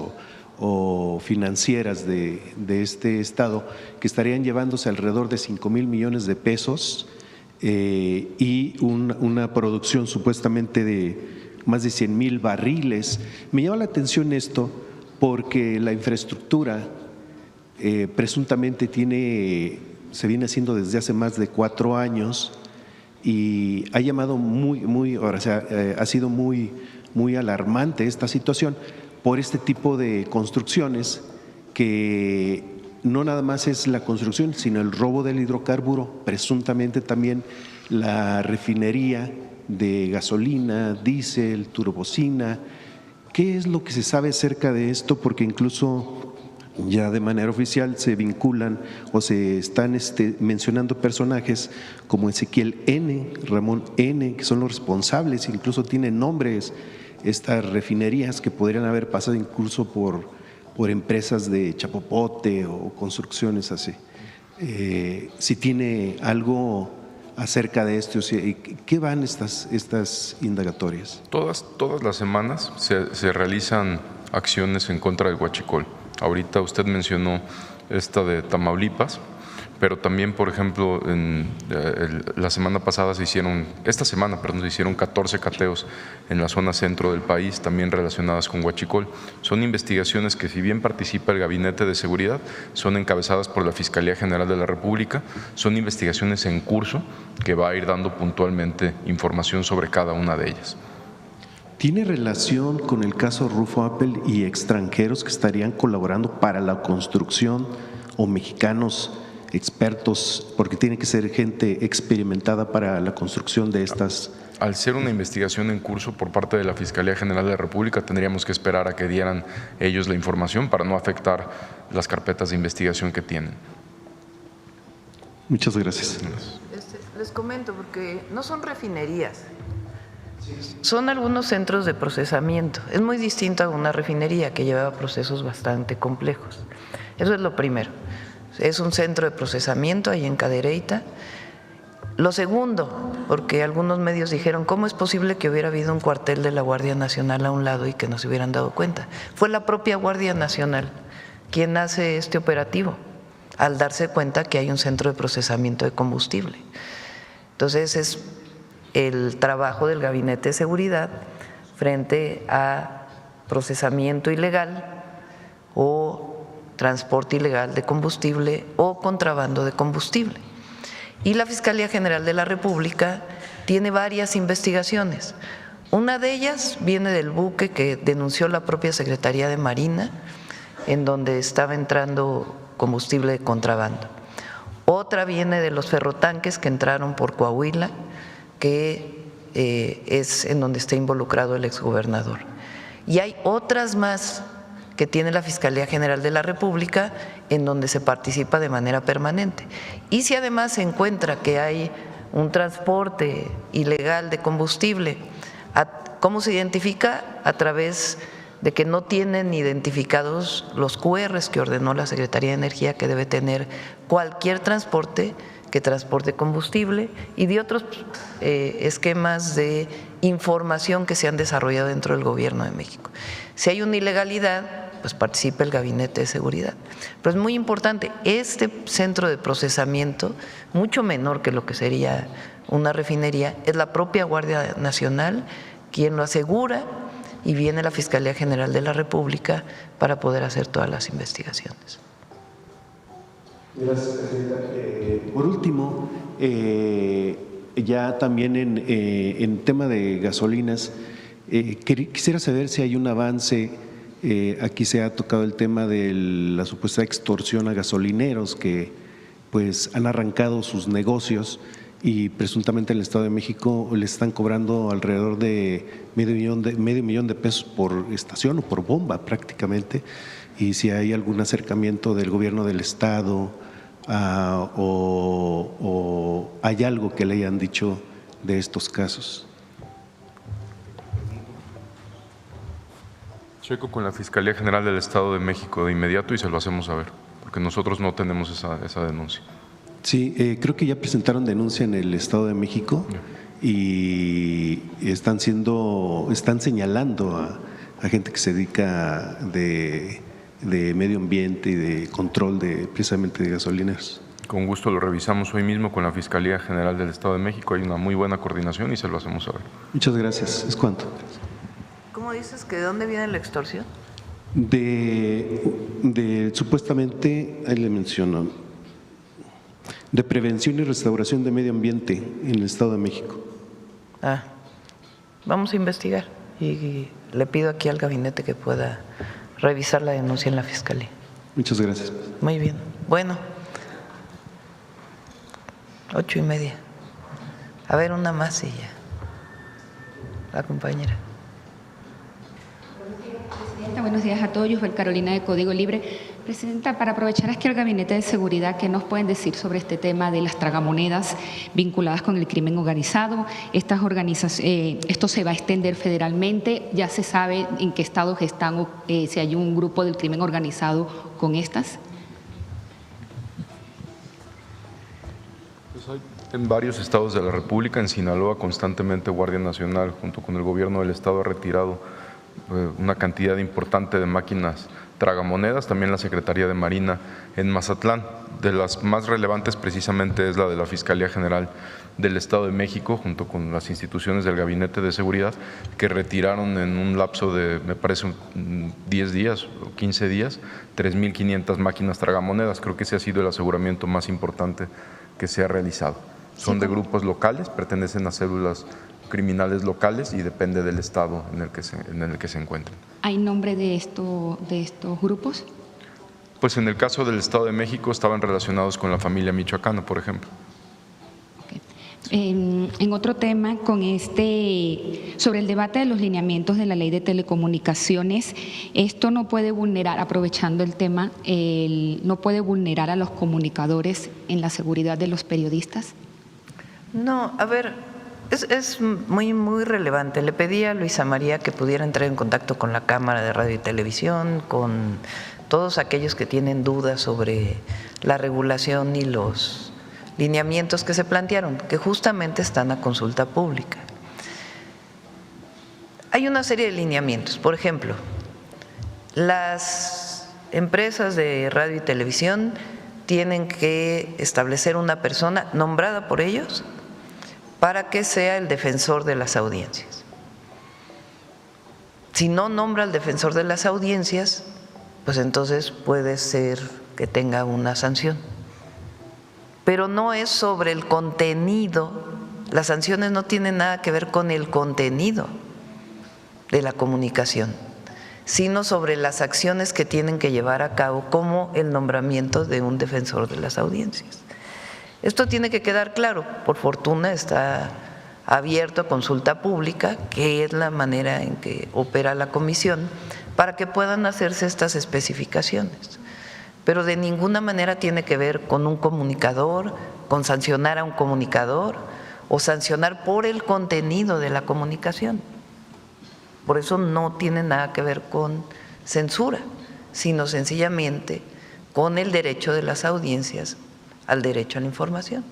o financieras de este estado, que estarían llevándose alrededor de 5,000 millones de pesos y una producción supuestamente de más de 100,000 barriles. Me llama la atención esto porque la infraestructura presuntamente se viene haciendo desde hace más de 4 años y ha llamado ha sido muy alarmante esta situación por este tipo de construcciones que no nada más es la construcción, sino el robo del hidrocarburo, presuntamente también la refinería de gasolina, diésel, turbocina. ¿Qué es lo que se sabe acerca de esto? Porque incluso ya de manera oficial se vinculan o se están mencionando personajes como Ezequiel N., Ramón N., que son los responsables, incluso tienen nombres estas refinerías que podrían haber pasado incluso por empresas de chapopote o construcciones así. Si tiene algo acerca de esto, ¿qué van estas indagatorias? Todas las semanas se realizan acciones en contra del huachicol. Ahorita usted mencionó esta de Tamaulipas, pero también, por ejemplo, la semana pasada se hicieron 14 cateos en la zona centro del país, también relacionadas con huachicol. Son investigaciones que, si bien participa el Gabinete de Seguridad, son encabezadas por la Fiscalía General de la República, son investigaciones en curso que va a ir dando puntualmente información sobre cada una de ellas. ¿Tiene relación con el caso Rufo Appel y extranjeros que estarían colaborando para la construcción o mexicanos expertos, porque tiene que ser gente experimentada para la construcción de estas? Al ser una investigación en curso por parte de la Fiscalía General de la República, tendríamos que esperar a que dieran ellos la información para no afectar las carpetas de investigación que tienen. Muchas gracias. Les comento, porque no son refinerías, son algunos centros de procesamiento. Es muy distinto a una refinería que lleva procesos bastante complejos. Eso es lo primero. Es un centro de procesamiento ahí en Cadereyta. Lo segundo, porque algunos medios dijeron, ¿cómo es posible que hubiera habido un cuartel de la Guardia Nacional a un lado y que no se hubieran dado cuenta? Fue la propia Guardia Nacional ¿quién hace este operativo? Al darse cuenta que hay un centro de procesamiento de combustible. Entonces es el trabajo del Gabinete de Seguridad frente a procesamiento ilegal o transporte ilegal de combustible o contrabando de combustible. Y la Fiscalía General de la República tiene varias investigaciones. Una de ellas viene del buque que denunció la propia Secretaría de Marina, en donde estaba entrando combustible de contrabando. Otra viene de los ferrotanques que entraron por Coahuila, que es en donde está involucrado el exgobernador. Y hay otras más que tiene la Fiscalía General de la República, en donde se participa de manera permanente. Y si además se encuentra que hay un transporte ilegal de combustible, ¿cómo se identifica? A través de que no tienen identificados los QRs que ordenó la Secretaría de Energía que debe tener cualquier transporte que transporte combustible, y de otros esquemas de información que se han desarrollado dentro del Gobierno de México. Si hay una ilegalidad, pues participa el Gabinete de Seguridad. Pero es muy importante, este centro de procesamiento, mucho menor que lo que sería una refinería, es la propia Guardia Nacional quien lo asegura, y viene la Fiscalía General de la República para poder hacer todas las investigaciones. Gracias, Presidenta. Por último, ya también en tema de gasolinas, quisiera saber si hay un avance. Aquí se ha tocado el tema de la supuesta extorsión a gasolineros que pues han arrancado sus negocios y presuntamente en el Estado de México le están cobrando alrededor de medio millón de pesos por estación o por bomba prácticamente, y si hay algún acercamiento del gobierno del Estado o hay algo que le hayan dicho de estos casos. Checo con la Fiscalía General del Estado de México de inmediato y se lo hacemos saber, porque nosotros no tenemos esa denuncia. Sí, creo que ya presentaron denuncia en el Estado de México y están señalando a gente que se dedica de medio ambiente y de control precisamente de gasolineros. Con gusto lo revisamos hoy mismo con la Fiscalía General del Estado de México. Hay una muy buena coordinación y se lo hacemos saber. Muchas gracias. ¿Es cuánto? ¿Cómo dices que de dónde viene la extorsión? De supuestamente, ahí le menciono, de prevención y restauración de medio ambiente en el Estado de México. Vamos a investigar y le pido aquí al gabinete que pueda revisar la denuncia en la Fiscalía. Muchas gracias. Muy bien. Bueno, 8:30. A ver, una más y ya. La compañera. Presidenta, buenos días a todos. Yo soy Carolina de Código Libre. Presidenta, para aprovechar aquí al Gabinete de Seguridad, ¿qué nos pueden decir sobre este tema de las tragamonedas vinculadas con el crimen organizado? Esto se va a extender federalmente. ¿Ya se sabe en qué estados están o si hay un grupo del crimen organizado con estas? Pues hay en varios estados de la República. En Sinaloa constantemente Guardia Nacional junto con el gobierno del estado ha retirado una cantidad importante de máquinas tragamonedas, también la Secretaría de Marina en Mazatlán. De las más relevantes precisamente es la de la Fiscalía General del Estado de México, junto con las instituciones del Gabinete de Seguridad, que retiraron en un lapso de, me parece, 10 días o 15 días, 3.500 máquinas tragamonedas. Creo que ese ha sido el aseguramiento más importante que se ha realizado. Son de grupos locales, pertenecen a células criminales locales y depende del estado en el que se encuentren. ¿Hay nombre de estos grupos? Pues en el caso del Estado de México estaban relacionados con la familia michoacana, por ejemplo. En otro tema, sobre el debate de los lineamientos de la Ley de Telecomunicaciones, esto no puede vulnerar, aprovechando el tema, no puede vulnerar a los comunicadores en la seguridad de los periodistas. No, a ver, es muy relevante. Le pedí a Luisa María que pudiera entrar en contacto con la Cámara de Radio y Televisión, con todos aquellos que tienen dudas sobre la regulación y los lineamientos que se plantearon, que justamente están a consulta pública. Hay una serie de lineamientos. Por ejemplo, las empresas de radio y televisión tienen que establecer una persona nombrada por ellos para que sea el defensor de las audiencias. Si no nombra al defensor de las audiencias, pues entonces puede ser que tenga una sanción. Pero no es sobre el contenido, las sanciones no tienen nada que ver con el contenido de la comunicación, sino sobre las acciones que tienen que llevar a cabo, como el nombramiento de un defensor de las audiencias. Esto tiene que quedar claro. Por fortuna está abierto a consulta pública, que es la manera en que opera la comisión, para que puedan hacerse estas especificaciones. Pero de ninguna manera tiene que ver con un comunicador, con sancionar a un comunicador o sancionar por el contenido de la comunicación. Por eso no tiene nada que ver con censura, sino sencillamente con el derecho de las audiencias al derecho a la información.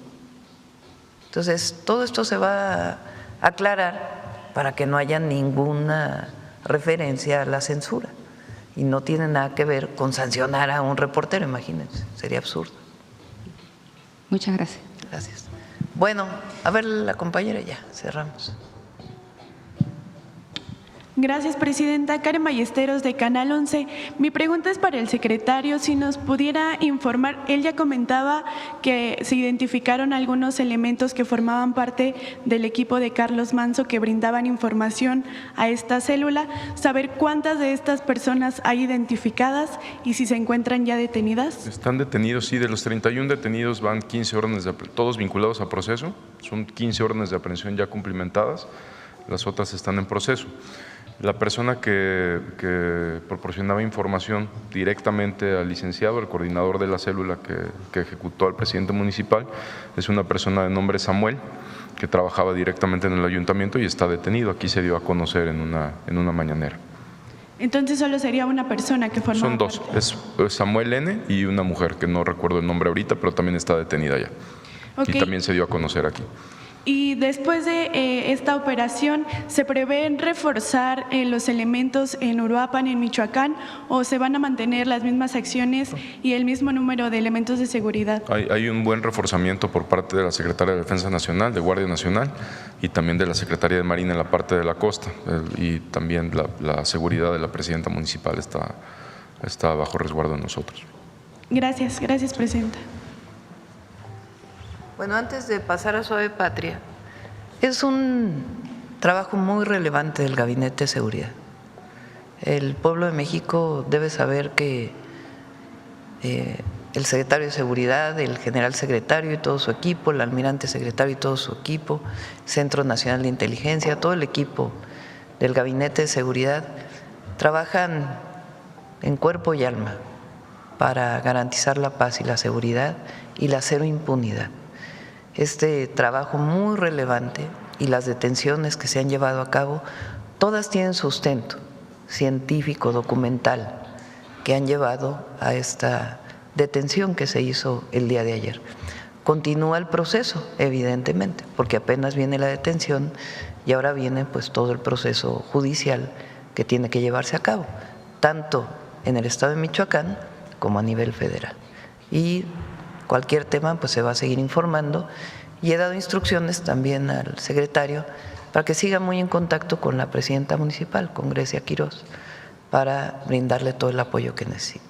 Entonces, todo esto se va a aclarar para que no haya ninguna referencia a la censura. Y no tiene nada que ver con sancionar a un reportero, imagínense, sería absurdo. Muchas gracias. Gracias. Bueno, a ver la compañera, ya, cerramos. Gracias, presidenta. Karen Ballesteros, de Canal 11. Mi pregunta es para el secretario, si nos pudiera informar. Él ya comentaba que se identificaron algunos elementos que formaban parte del equipo de Carlos Manso que brindaban información a esta célula. Saber cuántas de estas personas hay identificadas y si se encuentran ya detenidas. Están detenidos, sí, de los 31 detenidos van 15 órdenes, todos vinculados a proceso. Son 15 órdenes de aprehensión ya cumplimentadas, las otras están en proceso. La persona que proporcionaba información directamente al licenciado, el coordinador de la célula que ejecutó al presidente municipal, es una persona de nombre Samuel, que trabajaba directamente en el ayuntamiento y está detenido. Aquí se dio a conocer en una mañanera. Entonces solo sería una persona que formaba Son dos, es Samuel N. y una mujer que no recuerdo el nombre ahorita, pero también está detenida ya. Okay. Y también se dio a conocer aquí. Y después de esta operación, ¿se prevén reforzar los elementos en Uruapan, en Michoacán, o se van a mantener las mismas acciones y el mismo número de elementos de seguridad? Hay un buen reforzamiento por parte de la Secretaría de Defensa Nacional, de Guardia Nacional, y también de la Secretaría de Marina en la parte de la costa, y también la seguridad de la presidenta municipal está bajo resguardo de nosotros. Gracias, presidenta. Bueno, antes de pasar a Suave Patria, es un trabajo muy relevante del Gabinete de Seguridad. El pueblo de México debe saber que el secretario de Seguridad, el general secretario y todo su equipo, el almirante secretario y todo su equipo, Centro Nacional de Inteligencia, todo el equipo del Gabinete de Seguridad trabajan en cuerpo y alma para garantizar la paz y la seguridad y la cero impunidad. Este trabajo muy relevante y las detenciones que se han llevado a cabo, todas tienen sustento científico, documental, que han llevado a esta detención que se hizo el día de ayer. Continúa el proceso, evidentemente, porque apenas viene la detención y ahora viene pues todo el proceso judicial que tiene que llevarse a cabo, tanto en el estado de Michoacán como a nivel federal. Y cualquier tema pues se va a seguir informando, y he dado instrucciones también al secretario para que siga muy en contacto con la presidenta municipal, con Grecia Quirós, para brindarle todo el apoyo que necesite.